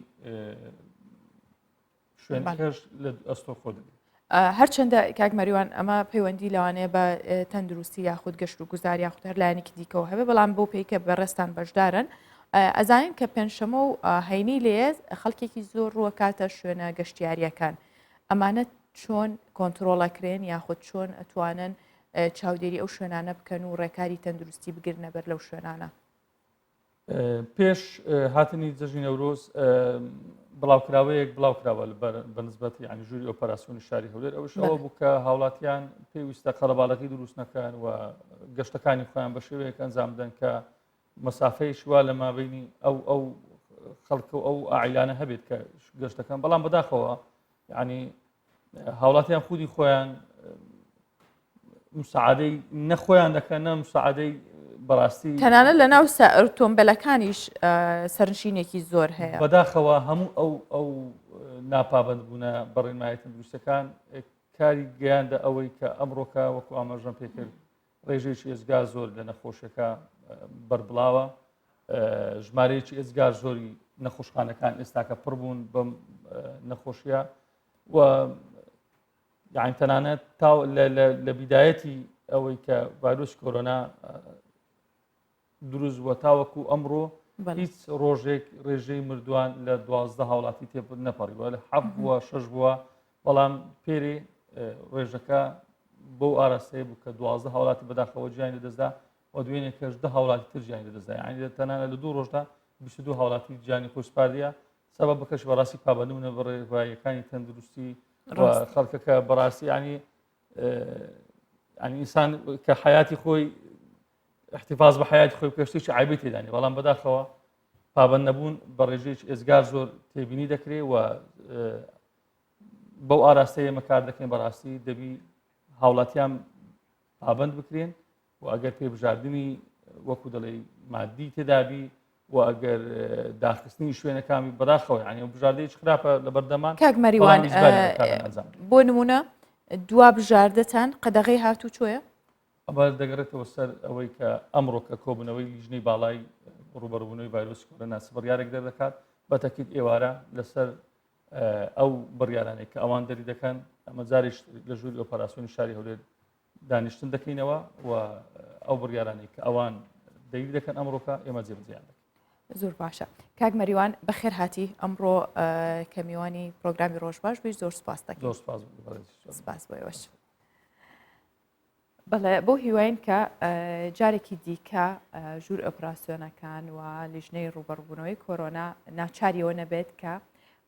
شوێنەکەش لە ئەستۆ خۆ دەبێت. هەرچەندە کاک مەریوان ئەمە پەیوەندی لەوانەیە بە تەندروستی یاخود گەشت و گوزار یاخود هەر لایەنێکی دیکەەوە هەبێ بەڵام بۆ پێی کە بەڕێستان بەشدارن ئەزانین کە پێنجشەمە و هەینی لێز خەڵکێکی زۆر ڕووە کاتە شوێنە گەشتیاریەکان ئەمانە چۆن کۆنتترۆڵەکرێن یاخود چۆن ئەتوانن چاودێری ئەو شوێنانە بکەن و ڕێکاری تەندروستی بگرنە بەر لەو شوێنانە. پێش هاتنی جەژنی نەورۆز بڵاوکراوەیەک بڵاوکراوە بەنسبەت ینی ژووری ئۆپەراسیۆنی شاری هەولێر ئەوش ئەوە بوو کە هاوڵاتیان پێویستە قەڵەباڵەکەی دروست نەکەن و گەشتەکانی خۆیان بە شێوەیەک ئەنجام بدەن کە مەسافەیەش وا لە مابینی ئەو خەڵکە و ئەو ئاعیلانە هەبێت کە گەشتەکەن بەڵام بەداخەوە یعنی هاوڵاتیان خودی خۆیان مساعدەی نەخۆیان دەکەن نە مساعدەی بەڕاستی تەنانەت لە ناو ئۆتۆمبیلەکانیش سەرنشینێکی زۆر هەیە بەداخەوە هەموو ئەو ناپابند بوونە بەڕێنمایە تەندروستەکان کاری گەیاندە ئەوەی کە ئەمڕۆکە وەکو ئاماژەم پێکرد ڕێژەیەکی ئێزگار زۆر لە نەخۆشیەکە بەربڵاوە ژمارەیەکی ئێزگار زۆری نەخۆشخانەکان ئێستاکە پڕ بوون بەم نەخۆشیە و یعنی تەنانەت لە بیدایەتی ئەوەی کە ڤایرۆسی کۆرۆنا دروست بووە تاوەکو ئەمڕۆ هیچ ڕۆژێک ڕێژەی مردووان لە 12 هاوڵاتی تێ نەپەڕیوە لە 7 بووە 6 بووە بەڵام پێرێ ڕێژەکە بۆ ئاراستەیە بوو کە 12 هاوڵاتی بەداخەوە گیانی لەدەستدا و دوێنێ کەش 10 هاوڵاتی تر گیانی لەدەستدا یعنی تەنانەت لە 2 ڕۆژدا 22 هاوڵاتی گیانی خۆی سپاردیە سەبەب بکەش بەڕاستی پابەندبوونە بە ڕێباییەکانی تەندروستی و خەڵکەکە بەڕاستی ینی ئینسان کە حیاتی خۆی احتفاظ بە حیاتی خۆی پێشتێکی عیبی تێدانی بەڵام بەداخەوە پابەند نەبوون بە ڕێژەیەکی ئێزگار زۆر تێبینی دەکرێت و بەو ئاراستەیە ئێمە کار دەکەین بەڕاستی دەبی هاوڵاتیان پابەند بکرێن و ئەگەر پێبژاردننی وەکو دەڵێ مادی تێدابی و ئەگەر داخستنی شوێنەکانی بەداخەوە ینی بژاردەیەکی خراپە لە بەردەمان کاک مەریوان بۆ نمونە دوا بژاردەتان قەدەغەی هاتوو چۆیە؟ ئەمە دەگەڕێتەوە سەر ئەوەی کە ئەمڕۆ کە کۆبوونەوەی لیژنەی باڵای ڕوبەڕبوونەوەی ڤایرۆسی کۆرۆنا بڕیارێک دەردەکات بە تەکید ئێوارە لەسەر ئەو بڕیارانەی کە ئەوان دەری دەکەن ئەمە جارێک لە ژووری ئۆپەراسیۆنی شاری هەولێر دانیشتن دەکەینەوە و ئەو بڕیارانەی کە ئەوان دەیری دەکەن ئەمڕۆکە ئێمە جێبەجێیان دەکەن. زۆر باشە کاک مەریوان بەخێر هاتی ئەمڕۆ کە میوانی پرۆگرامی ڕۆژباش بێت زۆر سپاس دەکەین. زۆر سپاس بۆیەوەش. بەڵێ بۆ هیواین کە جارێکی دیکە ژوور ئۆپراسیۆنەکان و لیژنەی ڕوبەڕبوونەوەی کۆرۆنا ناچاریەوە نەبێت کە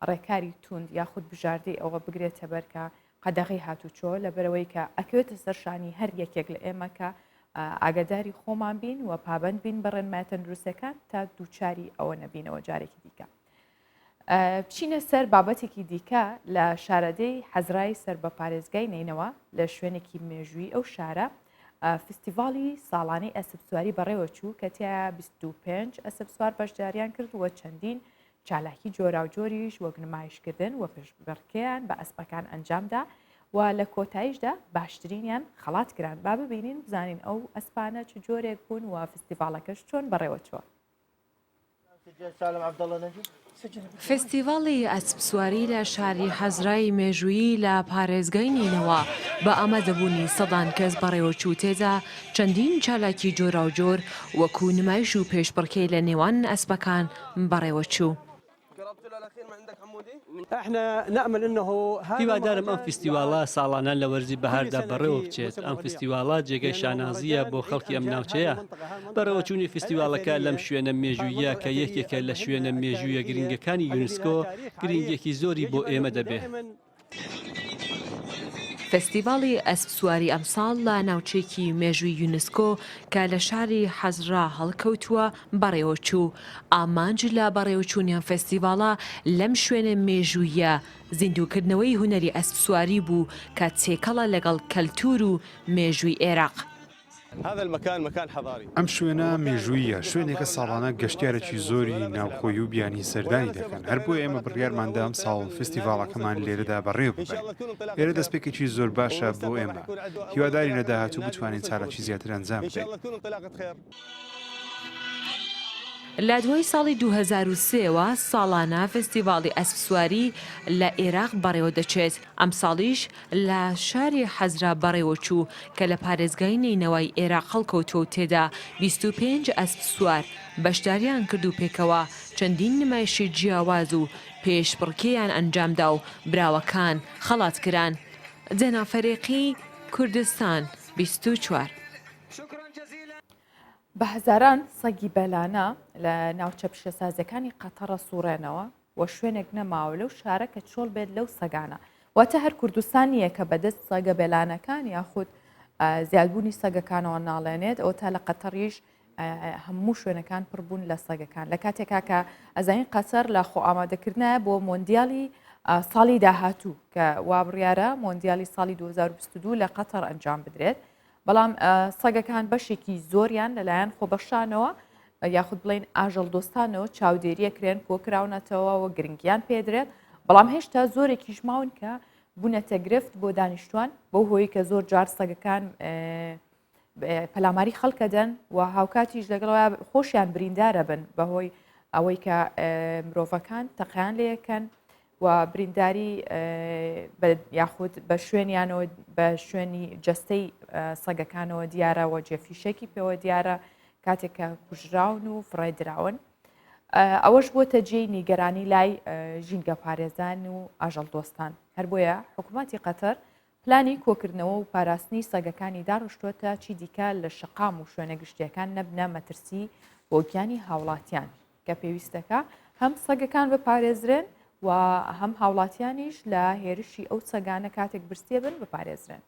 ڕێکاری توند یاخود بژاردەی ئەوە بگرێتە بەر کە قەدەغی هاتوچۆ لەبەرەوەی کە ئەکەوێتە سەرشانی هەر یەکێک لە ئێمە کە ئاگاداری خۆمان بین و پابند بین بە ڕێنمایە تەندروستەکان تا دووچاری ئەوە نەبینەوە جارێکی دیکە. بچینە سەر بابەتێکی دیکە لە شارەدەی حەزرای سەر بە پارێزگای نینەوە لە شوێنێکی مێژووی ئەو شارە فستیڤاڵی ساڵانەی ئەسپسواری بەڕێوەچوو کە تیا 25 ئەسپسوار بەشداریان کرد و چەندین چالاکی جۆرا و جۆریش وەک نمایشکردن و پێشبڕکەیان بە ئەسپەکان ئەنجامدا و لە کۆتاییشدا باشترینیان خەڵات کران با ببینین بزانین ئەو ئەسپانە چ جۆرێک بوون و فستیڤاڵەکەش چۆن بەڕێوەچووە. فستیڤاڵی ئەسپسواری لە شاری حەزرای مێژوویی لە پارێزگای نینەوە بە ئامادەبوونی سەدان کەس بەڕێوەچوو تێدا چەندین چالاکی جۆرا و جۆر وەکو نمایش و پێشبڕکەی لە نێوان ئەسپەکان بەڕێوەچوو. هیوادارم ئەم فستیواڵە ساڵانە لە وەرزی بەهاردا بەڕێوە بچێت. ئەم فستیواڵە جێگەی شانازیە بۆ خەڵکی ئەم ناوچەیە. بەڕێوەچوونی فستیواڵەکە لەم شوێنە مێژوویە کە یەکێکە لە شوێنە مێژوویە گرنگەکانی یونسکۆ گرنگێکی زۆری بۆ ئێمە دەبێت. فستیڤاڵی ئەسپسواری ئەمساڵ لە ناوچێکی مێژووی یونسکۆ کە لە شاری حەزرا هەڵکەوتووە بەڕێوەچوو. ئامانج لە بەڕێوەچوونیان فستیڤاڵە لەم شوێنە مێژوویە زیندووکردنەوەی هونەری ئەسپسواری بوو کە تێکەڵە لەگەڵ کەلتور و مێژووی عێراق. ئەم شوێنە مێژوویە شوێنێکە ساڵانە گەشتیارێکی زۆری ناوخۆی و بیانی سەردانی دەکەن. هەر بۆ ئێمە بڕیارماندا ئەم ساڵ فستیڤاڵەکەمان لێرەدا بەڕێوە ببین. ئێرە دەستپێکێکی زۆر باشە بۆ ئێمە. هیواداری لە داهاتوو بتوانین چالاکی زیاتر ئەنجام بدەین. لە دوای ساڵی 2023ەوە ساڵانە فستیڤاڵی ئەسپسواری لە عێراق بەڕێوە دەچێت. ئەم ساڵیش لە شاری حەزرا بەڕێوەچوو کە لە پارێزگای نینەوەی عێراق هەڵکەوتووە و تێدا 25 ئەسپسوار بەشداریان کرد و پێکەوە چەندین نمایشی جیاواز و پێشبڕکێیان ئەنجامدا و براوەکان خەڵاتکران. جەنافەرێقی کوردستان 24. بە هەزاران سەگی بەلانە لە ناوچە پیشەسازەکانی قەتەڕە سوڕێنەوە و شوێنێک نەماوە لەو شارە کە چۆڵ بێت لەو سەگانە. واتە هەر کوردستان نییە کە بەدەست سەگە بێلانەکان یاخود زیادبوونی سەگەکانەوە ناڵێنێت ئەو تا لە قەتەڕیش هەموو شوێنەکان پڕبوون لە سەگەکان لە کاتێکا کە ئەزانین قەسەر لە خۆ ئامادەکردنە بۆ مۆندیالی ساڵی داهاتوو کە وابڕیارە مۆندیالی ساڵی 2022 لە قەتەر ئەنجام بدرێت بەڵام سەگەکان بەشێکی زۆریان لەلایەن خۆبەخشانەوە یاخود بڵین ئاژەڵ دۆستانەوە چاودێریەکرێن کۆکراونەتەوە و گرنگیان پێدرێت بەڵام هێشتا زۆرێکیش ماون کە بوونەتە گرفت بۆ دانیشتوان بۆ هۆی کە زۆر جار سەگەکان پەلاماری خەڵکەدەن و هاوکاتیش لەگەڵەوە خۆشیان بریندارە بن بەهۆی ئەوەی کە مرۆڤەکان تەقیان لەکەن و برینداری یاخود بە شوێنیانەوە بە شوێنی جەستەی سەگەکانەوە دیارەوە جێفیشێکی پێوە دیارە کاتێککە کوژراون و فڕێدراون ئەوەش بۆتە جێی نیگەرانی لای ژینگە پارێزان و ئاژەڵ دۆستان هەر بۆیە حکوومەتی قەتەر پلانی کۆکردنەوە و پاراستنی سەگەکانی داڕشتوتە چی دیکە لە شقام و شوێنە گشتیەکان نەبنە مەترسی بۆ گیانی هاوڵاتیان کە پێویستەکە هەم سەگەکان بپارێزرێن و هەم هاوڵاتیانیش لە هێرشی ئەو سەگانە کاتێک برسێ بن بپارێزرێن.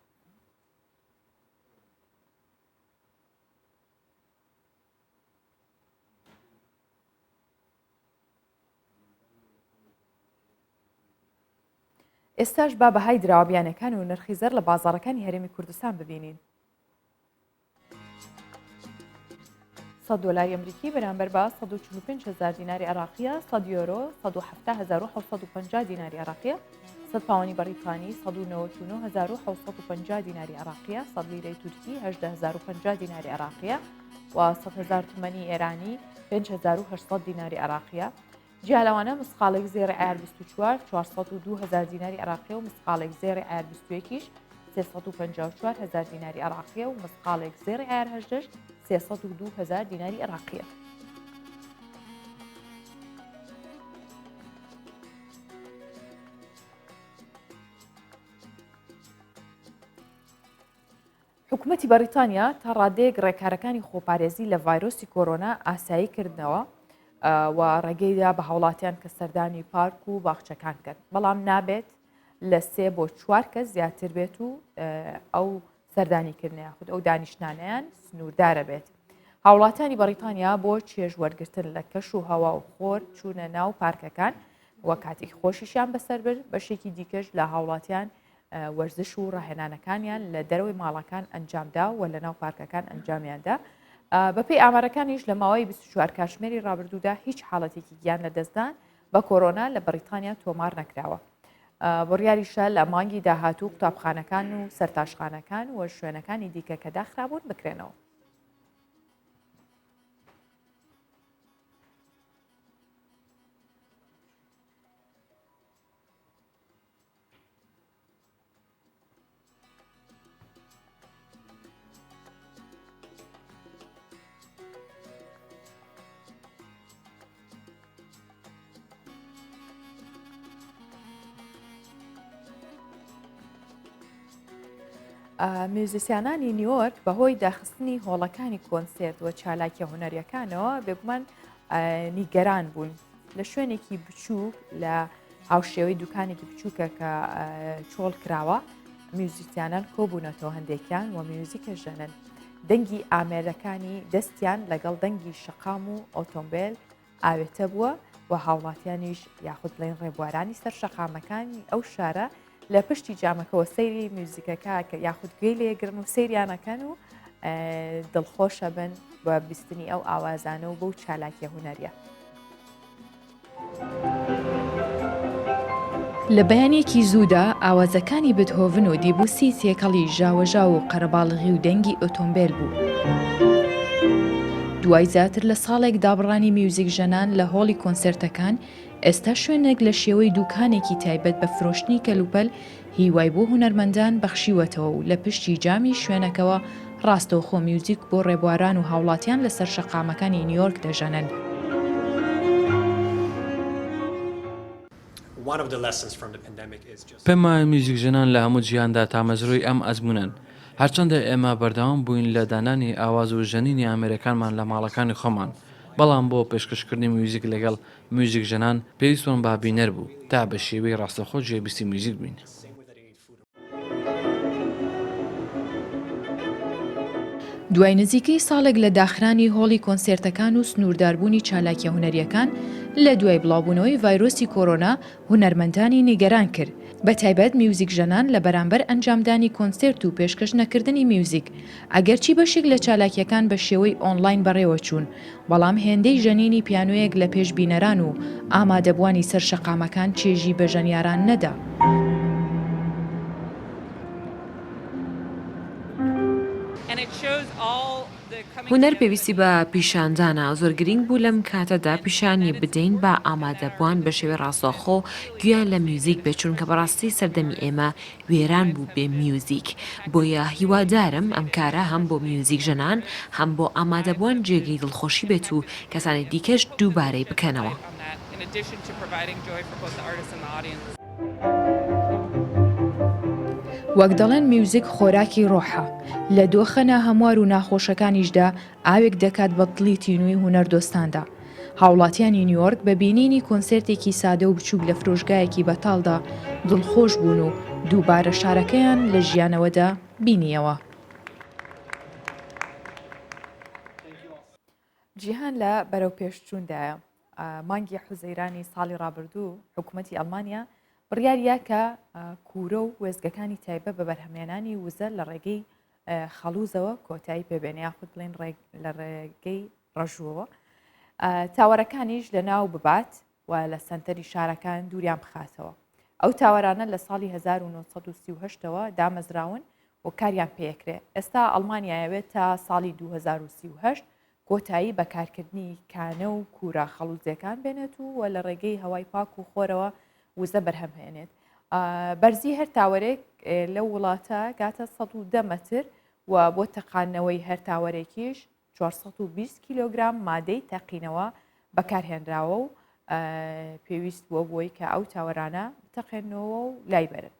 ئێستاش با بەهای دراوەبیانەکان و نرخی زەر لە بازاڕەکانی هەرێمی کوردستان ببینین. $100 ئەمریکی بەرامبەر بە 145,000 دیناری عێراقیە، 100 یۆرۆ 117,750 دیناری عێراقیە، 100 پاوەنی بەریتانی 199,750 دیناری عێراقیە، 100 لیرەی تورکی 18,050 دیناری عێراقیە و 100,000 تومەنی ئێرانی 5,800 دیناری عێراقیە. جیا لەوانە مسقالێک زێڕی ئایار 24 402,000 دیناری عێراقیە و مسقالێک زێڕی ئایار 21 354,000 دیناری عێراقیە و مسقالێک زێڕی ئایار 18 302,000 دیناری عێراقیە. حکوومەتی بەریتانیا تا ڕادەیەک ڕێکارەکانی خۆپارێزی لە ڤایرۆسی کۆرۆنا ئاسایی کردنەوە و ڕێگەیدا بە هاوڵاتیان کە سەردانی پارک و باخچەکان کرد بەڵام نابێت لە 3 بۆ 4 کەس زیاتر بێت و ئەو سەردانیکردنیان خود ئەو دانیشتانیان سنووردارە بێت. هاوڵاتیانی بەریتانیا بۆ چێژ وەرگرتن لە کەش و هەوا و خۆر چوونە ناو پارکەکان وە کاتێک خۆشیشیان بەسەر برد بەشێکی دیکەش لە هاوڵاتیان وەرزش و ڕاهێنانەکانیان لە دەروی ماڵەکان ئەنجامدا و لە ناو پارکەکان ئەنجامیاندا. بەپێی ئامارەکانیش لە ماوەی 24 کاتژمێری ڕابردوودا هیچ حاڵەتێکی گیان لە دەستدان بە کۆرۆنا لە بەریتانیا تۆمار نەکراوە. بڕیاریشە لە مانگی داهاتوو قوتابخانەکان و سەرتاشخانەکان و شوێنەکانی دیکە کە داخرابوون بکرێنەوە. میوزیسیانانی نیویۆرک بەهۆی داخستنی هۆڵەکانی کۆنسێرت و چالاکیە هونەریەکانەوە بێگومان نیگەران بوون لە شوێنێکی بچووک لە هاوشێوەی دوکانێکی بچووکە کە چۆڵ کراوە میوزیسیانان کۆبوونەتەوە هەندێکیان و میوزیکە ژەنن دەنگی ئامێرەکانی دەستیان لەگەڵ دەنگی شەقام و ئۆتۆمبیل ئاوێتە بووە و هاوڵاتیانیش یاخود بڵێن ڕێبوارانی سەر شەقامەکانی ئەو شارە لە پشتی جامەکەەوە سەیری میوزیکەکە کە یاخود گوێی لێگرن و سەیریانەکەن و دڵخۆشە بن بە بیستنی ئەو ئاوازانە و بەو چالاکیە هونەریە. لە بەیانێکی زوودا ئاوازەکانی بتهۆڤن و دیبوسی سێکەڵی ژاوەژاو و قەرەباڵغی و دەنگی ئۆتۆمبیل بوو. دوای زیاتر لە ساڵێک دابڕانی میوزیک ژەنان لە هۆڵی کۆنسێرتەکان ئێستا شوێنێک لە شێوەی دوکانێکی تایبەت بە فرۆشتنی کەلوپەل هیوای بۆ هونەرمەندان بەخشیوەتەوە و لە پشتی جامی شوێنەکەوە ڕاستەوخۆ میوزیک بۆ ڕێبواران و هاوڵاتیان لەسەر شەقامەکانی نیویۆرک دەژەنن. پێما میوزیک ژەنان لە هەموو جیهاندا تامەزرۆی ئەم ئەزمونن هەرچەندە ئێمە بەردەوام بووین لە دانانی ئاواز و ژەنینی ئامێرەکانمان لە ماڵەکانی خۆمان بەڵام بۆ پێشکەشکردنی میوزیک لەگەڵ میوزیک ژەنان پێویستمان بابینەر بوو تا بە شێوەی ڕاستەخۆ جێبیستی میوزیک بین. دوای نزیکەی ساڵێک لە داخرانی هۆڵی کۆنسێرتەکان و سنوورداربوونی چالاکیە هونەریەکان لە دوای بڵاوبوونەوەی ڤایرۆسی کۆرۆنا هونەرمەندانی نیگەران کرد. بە تایبەت میوزیک ژەنان لە بەرامبەر ئەنجامدانی کۆنسێرت و پێشکەش نەکردنی میوزیک ئەگەرچی بەشێک لە چالاکیەکان بە شێوەی ئۆنلاین بەڕێوە چوون، بەڵام هێندەی ژەنینی پیانۆیەک لە پێشبینەران و ئامادەبوانی سەر شەقامەکان چێژی بە ژەنیاران نەدا. هونەر پێویستی بە پیشاندانە زۆر گرنگ بوو لەم کاتەدا پیشانی بدەین بە ئامادەبووان بە شێوەی ڕاستەوخۆ گویا لە میوزیک بێت چونکە بەڕاستی سەردەمی ئێمە وێران بوو بێ میوزیک. بۆیە هیوادارم ئەم کارە هەم بۆ میوزیک ژەنان هەم بۆ ئامادەبووان جێگەی دڵخۆشی بێت و کەسانی دیکەش دووبارەی بکەنەوە. وەک دەڵێن میوزیک خۆراکی ڕۆحە، لە دۆخەنە هەموار و ناخۆشەکانیشدا ئاوێک دەکات بە دڵی تینووی هونەردۆستاندا. هاوڵاتیانی نیویۆرک بە بینینی کۆنسێرتێکی سادە و بچووک لە فرۆشگایەکی بەتاڵدا دڵخۆش بوون و دووبارە شارەکەیان لە ژیانەوەدا بینیەوە. جیهان لە بەرەو پێشچووندایە. مانگی حوزەیرانی ساڵی ڕابردوو حکوومەتی ئەڵمانیا بڕیاریە کە کوورە و وێزگەکانی تایبە بە بەرهەمێنانی وزە لە ڕێگەی خەڵوزەوە کۆتایی پێبێنێ یاخود بڵێن لە ڕێگەی ڕەژووەوە تاوەرەکانیش لە ناو ببات و لە سنتەری شارەکان دووریان بخاتەوە. ئەو تاوەرانە لە ساڵی 1938ەوە دامەزراون و کاریان پێکرێ. ئێستا ئەڵمانیایەوێت تا ساڵی 2038 کۆتایی بەکارکردنی کانە و کوورە خەڵوزیەکان بێنێت و لە ڕێگەی هەوای پاک و خۆرەوە وزە بەرهەمهێنێت. بەرزی هەر تاوەرێک لە وڵاتە گاتە 110 مەتر و بۆ تەقانەوەی هەر تاوەرێکیش 420 کیلۆگرام مادەی تەقینەوە بەکارهێنراوە و پێویست بووە بۆی کە ئەو تاوەرانە بتەقێنەوە و لای بەرن.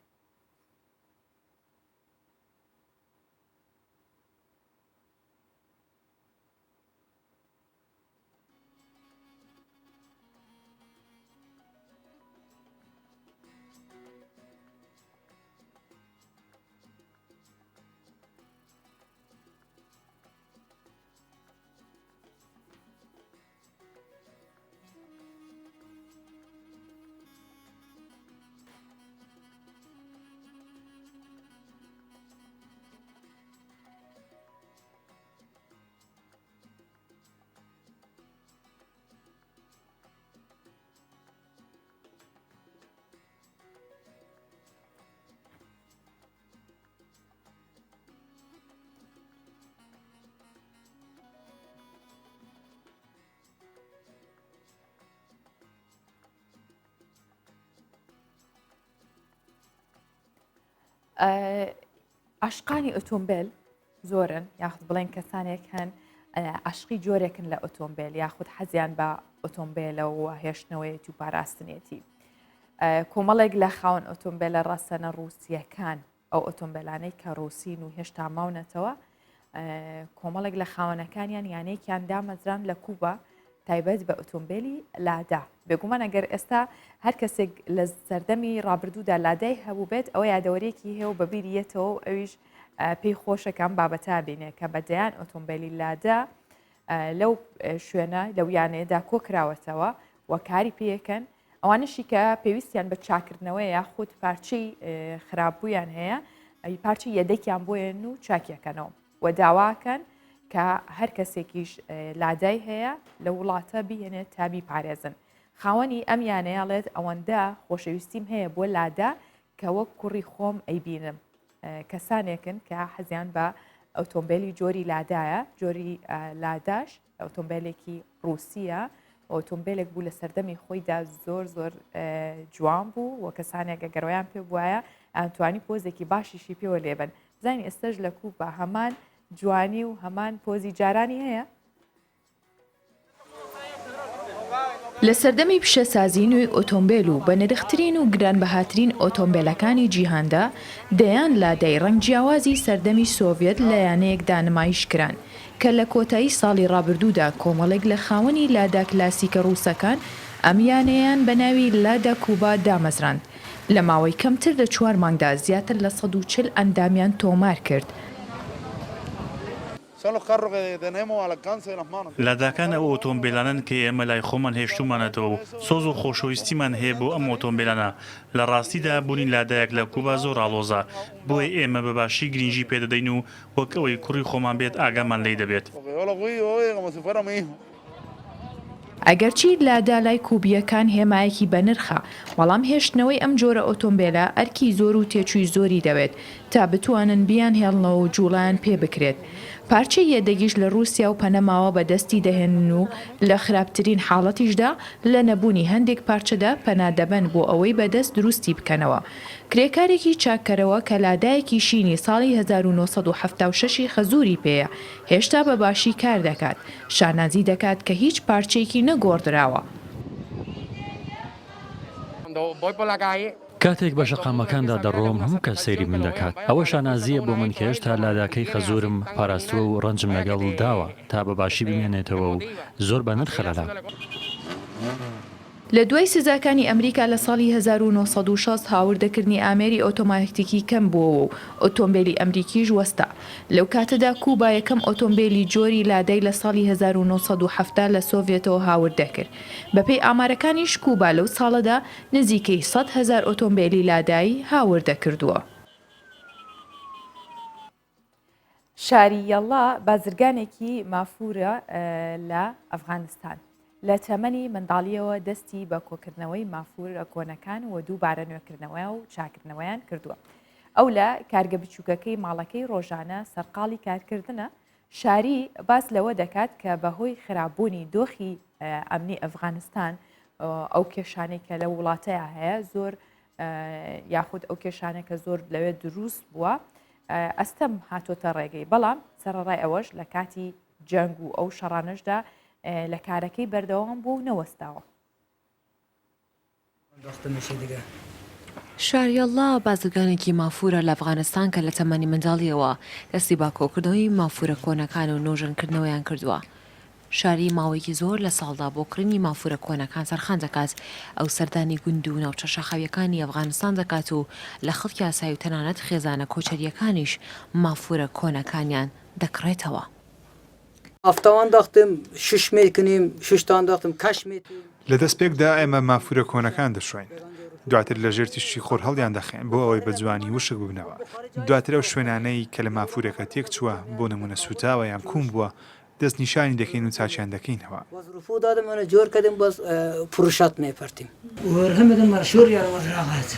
عاشقانی ئۆتۆمبیل زۆرن یاخود بڵێن کەسانێک هەن عاشقی جۆرێکن لە ئۆتۆمبیل یاخود حەزیان بە ئۆتۆمبیلە و هێشتنەوەیەتی و پاراستنێتی. کۆمەڵێک لە خاوەن ئۆتۆمبیلە ڕاستەنە ڕووسیەکان ئەو ئۆتۆمبیلانەی کە ڕووسین و هێشتا ماونەتەوە کۆمەڵێک لە خاوەنەکانیان یانەیەکیان دامەزران لە کوبا تایبەت بە ئۆتۆمبیلی لادا. بێگومان ئەگەر ئێستا هەر کەسێک لە سەردەمی ڕابردوودا لادای هەبوو بێت ئەوە یادەوەرێکی هەیە و بەبیریەتەوە و ئەویش پێی خۆشەکان بابەتا بینێ کە بەدەیان ئۆتۆمبیلی لادا لەو شوێنە لەو یانەیەدا کۆکراوەتەوە و کاری پێیەکەن ئەوانشی کە پێویستیان بە چاکردنەوەی یاخود پارچەی خراپبوویان هەیە پارچی یەدەکیان بۆیان و چاکیەکەنەوە و داواکەن کە هەر کەسێکیش لادای هەیە لە وڵاتە بهێنێت تا بیپارێزن. خاوەنی ئەم یانەیەڵێت ئەوەندە خۆشەویستیم هەیە بۆ لادا کە وەک کوڕی خۆم ئەیبینم. کەسانێکن کە حەزیان بە ئۆتۆمبیلی جۆری لادایە، جۆری لاداش ئۆتۆمبیلێکی ڕووسیە، ئۆتۆمبیلێک بوو لە سەردەمی خۆیدا زۆر زۆر جوان بوو و کەسانێک گەڕۆیان پێ بواە ئەتوانی پۆزێکی باشیشی پێوە لێبن. زانی ئێستش لە کوبا هەمان جوانی و هەمان پۆزی جارانی هەیە. لە سەردەمی پیشەسازی نوێی ئۆتۆمبیل و بە نرخترین و گرانبەهاترین ئۆتۆمبیلەکانی جیهاندا دەیان لادای ڕەنگ جیاوازی سەردەمی سۆڤێت لە یانەیەکدا نمایش کران کە لە کۆتایی ساڵی ڕابردوودا کۆمەڵێک لە خاوەنی لادا کلاسیکە ڕووسەکان ئەم یانەیان بە ناوی لادا کوبا دامەزراند. لە ماوەی کەمتر لە 4 مانگدا زیاتر لە 140 ئەندامیان تۆمار کرد. لاداکان ئەو ئۆتۆمبیلانن کە ئێمە لای خۆمان هێشتومانەتەوە و سۆز و خۆشەویستیمان هەیە بۆ ئەم ئۆتۆمبیلانە لە ڕاستیدا بوونی لادایەک لە کوبا زۆر ئاڵۆزە بۆیە ئێمە بەباشی گرنگی پێدەدەین و وەک ئەوەی کوڕی خۆمان بێت ئاگامان لێی دەبێت. ئەگەرچی لادالای کوبیەکان هێمایەکی بەنرخە بەڵام هێشتنەوەی ئەم جۆرە ئۆتۆمبیلە ئەرکی زۆر و تێچووی زۆری دەوێت تا بتوانن بیان هێڵنەوە و جوڵیان پێ بکرێت. پارچەی یەدەگیش لە رووسیا و پەنەماوە بەدەستی دەهێنن و لە خراپترین حاڵەتیشدا لە نەبوونی هەندێک پارچەدا پەنادەبەن بۆ ئەوەی بەدەست دروستی بکەنەوە. کرێکارێکی چاکەرەوە کە لادایەکی شینی ساڵی 1976 خەزوری پێیە هێشتا بەباشی کار دەکات شانازی دەکات کە هیچ پارچێکی نەگۆڕدراوە. کاتێک بە شەقامەکاندا دەڕۆم هەموو کەس سەیری من دەکات ئەوە شانازیە بۆ من کە هێشتا لاداکەی خەزورم پاراستووە و ڕەنجم لەگەڵ داوە تا بەباشی بمێنێتەوە و زۆر بە نرخەلەلا. لە دوای سزاکانی ئەمریکا لە ساڵی 1960 هاوردەکردنی ئامێری ئۆتۆماتیکی کەم بووەوە و ئۆتۆمبیلی ئەمریکیش وەستا. لەو کاتەدا کوبا یەکەم ئۆتۆمبیلی جۆری لادەی لە ساڵی 1970 لە سۆڤێتەوە هاوردەکرد. بەپێی ئامارەکانیش کوبا لەو ساڵەدا نزیکەی 100,000 ئۆتۆمبیلی لادایی هاوردەکردووە. شاری یەڵا بازرگانێکی مافورە لە ئەفغانستان. لە تەمەنی منداڵیەوە دەستی بە کۆکردنەوەی مافور کۆنەکان و دووبارە نوێکردنەوە و چاکردنەوەیان کردووە. ئەو لە کارگە بچووکەکەی ماڵەکەی ڕۆژانە سەرقاڵی کارکردنە شاری باس لەوە دەکات کە بەهۆی خراپبوونی دۆخی ئەمنی ئەفغانستان ئەو کێشانەی کە لە وڵاتەیە هەیە زۆر یاخود ئەو کێشانە کە زۆر لەوێ دروست بووە ئەستەم هاتۆتە ڕێگەی بەڵام سەرڕای ئەوەش لە کاتی جەنگ و ئەو شەڕانشدا لە کارەکەی بەردەوام بوو نەوەستاوە. شاریەڵا بازرگانێکی مافورە لە ئەفغانستان کە لە تەمەنی منداڵیەوە دەستی با کۆکردنەوەی مافورە کۆنەکان و نۆژەنکردنەوەیان کردووە. شاری ماوەیەکی زۆر لە ساڵدا بۆ کڕینی مافورە کۆنەکان سەرخان دەکات ئەو سەردانی گوند و ناوچە شەخاویەکانی ئەفغانستان دەکات و لە خەڵکی ئاسایی و تەنانەت خێزانە کۆچەریەکانیش مافورە کۆنەکانیان دەکڕێتەوە. ئافتاوان داختم 6 مترکنیم 6تان داختم کەش متر لە دەست پێکدا ئێمە مافورە کۆنەکان دەشوین دواتر لە ژێرتیشتی خۆر هەڵیان دەخێن بۆ ئەوەی بە جوانی وشک ببنەوە دواتر ئەو شوێنانەی کە لە مافورەکە تێک چووە بۆ نمونە سوتاوە یان کوم بووە دەست نیشانی دەکەین و چاچیان دەکەینەوە وەزرفۆ دادم منە جۆر کردم باز فروشات مێپەرتیم وەرهەمەدەم مەرشۆر یاڕەمەدراغات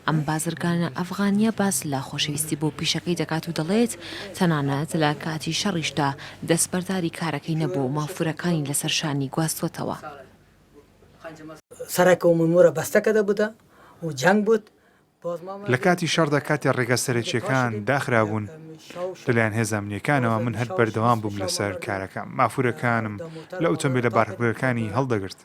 ئەم بازرگانە ئەفغانیە باس لە خۆشەویستی بۆ پیشەکەی دەکات و دەڵێت تەنانەت لە کاتی شەڕیشدا دەستبەرداری کارەکەی نەبوو مافورەکانی لەسەر شانی گواستوەتەوە. سەرەکە و ممورە بەستەکە دەبووە و جەنگ بوت لە کاتی شەڕدا کاتی ڕێگە سەرەکیەکان داخرابوون لەلایەن هێزە ئەمنیەکانەوە من هەر بەردەوام بووم لەسەر کارەکەم مافورەکانم لە ئۆتۆمبیلە بارکەکانی هەڵدەگرت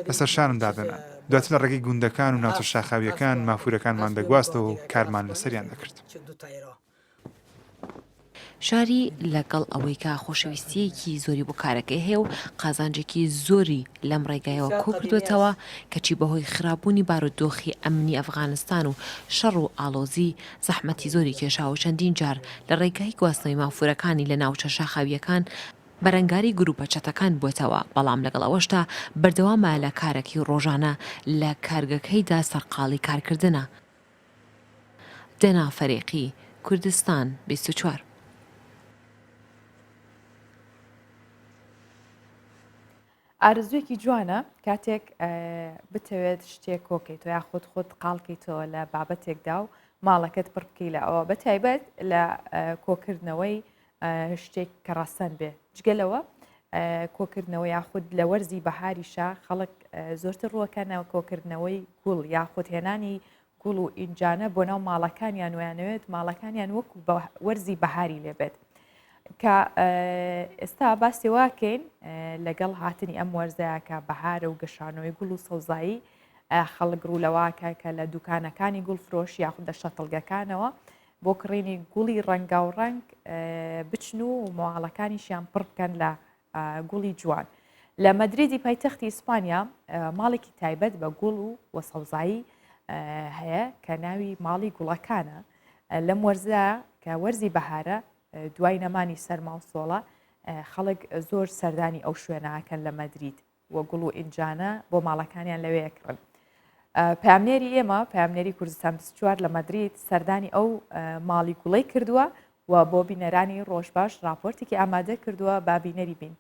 لەسەر شانم دادەنا دواتر لە ڕێگەی گوندەکان و ناوچە شاخاویەکان مافورەکانمان دەگواستەوە و کارمان لەسەریان دەکرد. شاری لەگەڵ ئەوەی کە خۆشەویستیەکی زۆری بۆ کارەکەی هەیە و قازانجێکی زۆری لەم ڕێگایەوە کۆ کردوێتەوە کەچی بەهۆی خراپبوونی بارودۆخی ئەمنی ئەفغانستان و شەڕ و ئاڵۆزی زەحمەتی زۆری کێشاوە چەندین جار لە ڕێگای گواستنەوەی مافورەکانی لە ناوچە شاخاویەکان بەرەنگاری گروپە چەتەکان بووێتەوە بەڵام لەگەڵ ئەوەشتا بەردەوامە لە کارێکی ڕۆژانە لە کارگەکەیدا سەرقاڵی کارکردنە. دێنا فەرێقی کوردستان 24 ئارزوێکی جوانە کاتێک بتەوێت شتێک کۆکەیت و یاخود خۆت قاڵکەیتەوە لە بابەتێکدا و ماڵەکەت پڕ بکەی لە ئەوە بەتایبەت لە کۆکردنەوەی شتێک کە ڕاستەن بێ جگەلەوە کۆکردنەوە یاخود لە وەرزی بەهاریشا خەڵک زۆرتر ڕوەکەنەوە کۆکردنەوەی گوڵ یاخود هێنانی گوڵ و ئینجانە بۆ ناو ماڵەکانیان ویانەوێت ماڵەکانیان وەکو وەرزی بەهاری لێبێت کە ئێستا باسی واکەین لەگەڵ هاتنی ئەم وەرزەیە کە بەهارە و گەشانەوەی گوڵ و سەوزایی خەڵک ڕوولەواکە کە لە دوکانەکانی گوڵ فرۆشی یاخود لە شەتڵگەکانەوە بۆ کڕینی گوڵی ڕەنگا و ڕەنگ بچن و ماڵەکانیشیان پڕ بکەن لە گوڵی جوان. لە مەدریدی پایتەختی ئیسپانیا ماڵێکی تایبەت بە گوڵ و وەسەوزایی هەیە کە ناوی ماڵی گوڵەکانە لەم وەرزە کە وەرزی بەهارە دوای نەمانی سەرما و سۆڵە خەڵک زۆر سەردانی ئەو شوێنەکەن لە مەدرید وە گوڵ و ئینجانە بۆ ماڵەکانیان لەوەیە کڕن. پامنێری ئێمە پامنێری کوردستان 24 لە مەدرید سەردانی ئەو ماڵی گوڵەی کردووە و بۆ بینەرانی ڕۆژباش راپۆرتێکی ئامادە کردووە با بینەری بین.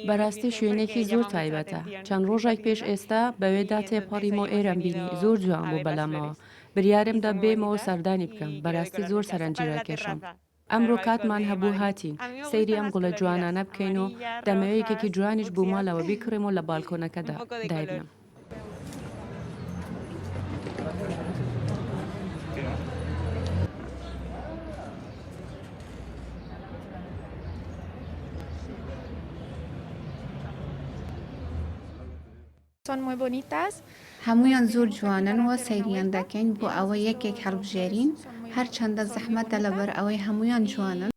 بەڕاستی شوێنێکی زۆر تایبەتە. چەند ڕۆژێک پێش ئێستا بەوێدا تێپەڕیم و ئێرەم بینی زۆر جوان بوو بەلامەوە. بریارمدا بێمەوە سەردانی بکەم. بەڕاستی زۆر سەرنجیرە کێشم. ئەمڕۆ کاتمان هەبوو هاتین سەیری ئەم گوڵە جوانانە بکەین و دەمەوەیەکێکی جوانیش بوو ماڵەوە بیکڕێم و لە بالکۆنەکەدا دایبنم. هەمویان زۆر جوانن وە سەیریان دەکەین بۆ ئەوە یەکێک هەڵبژێرین هەرچەندە زەحمەتە لەبەر ئەوەی هەمویان جوانن.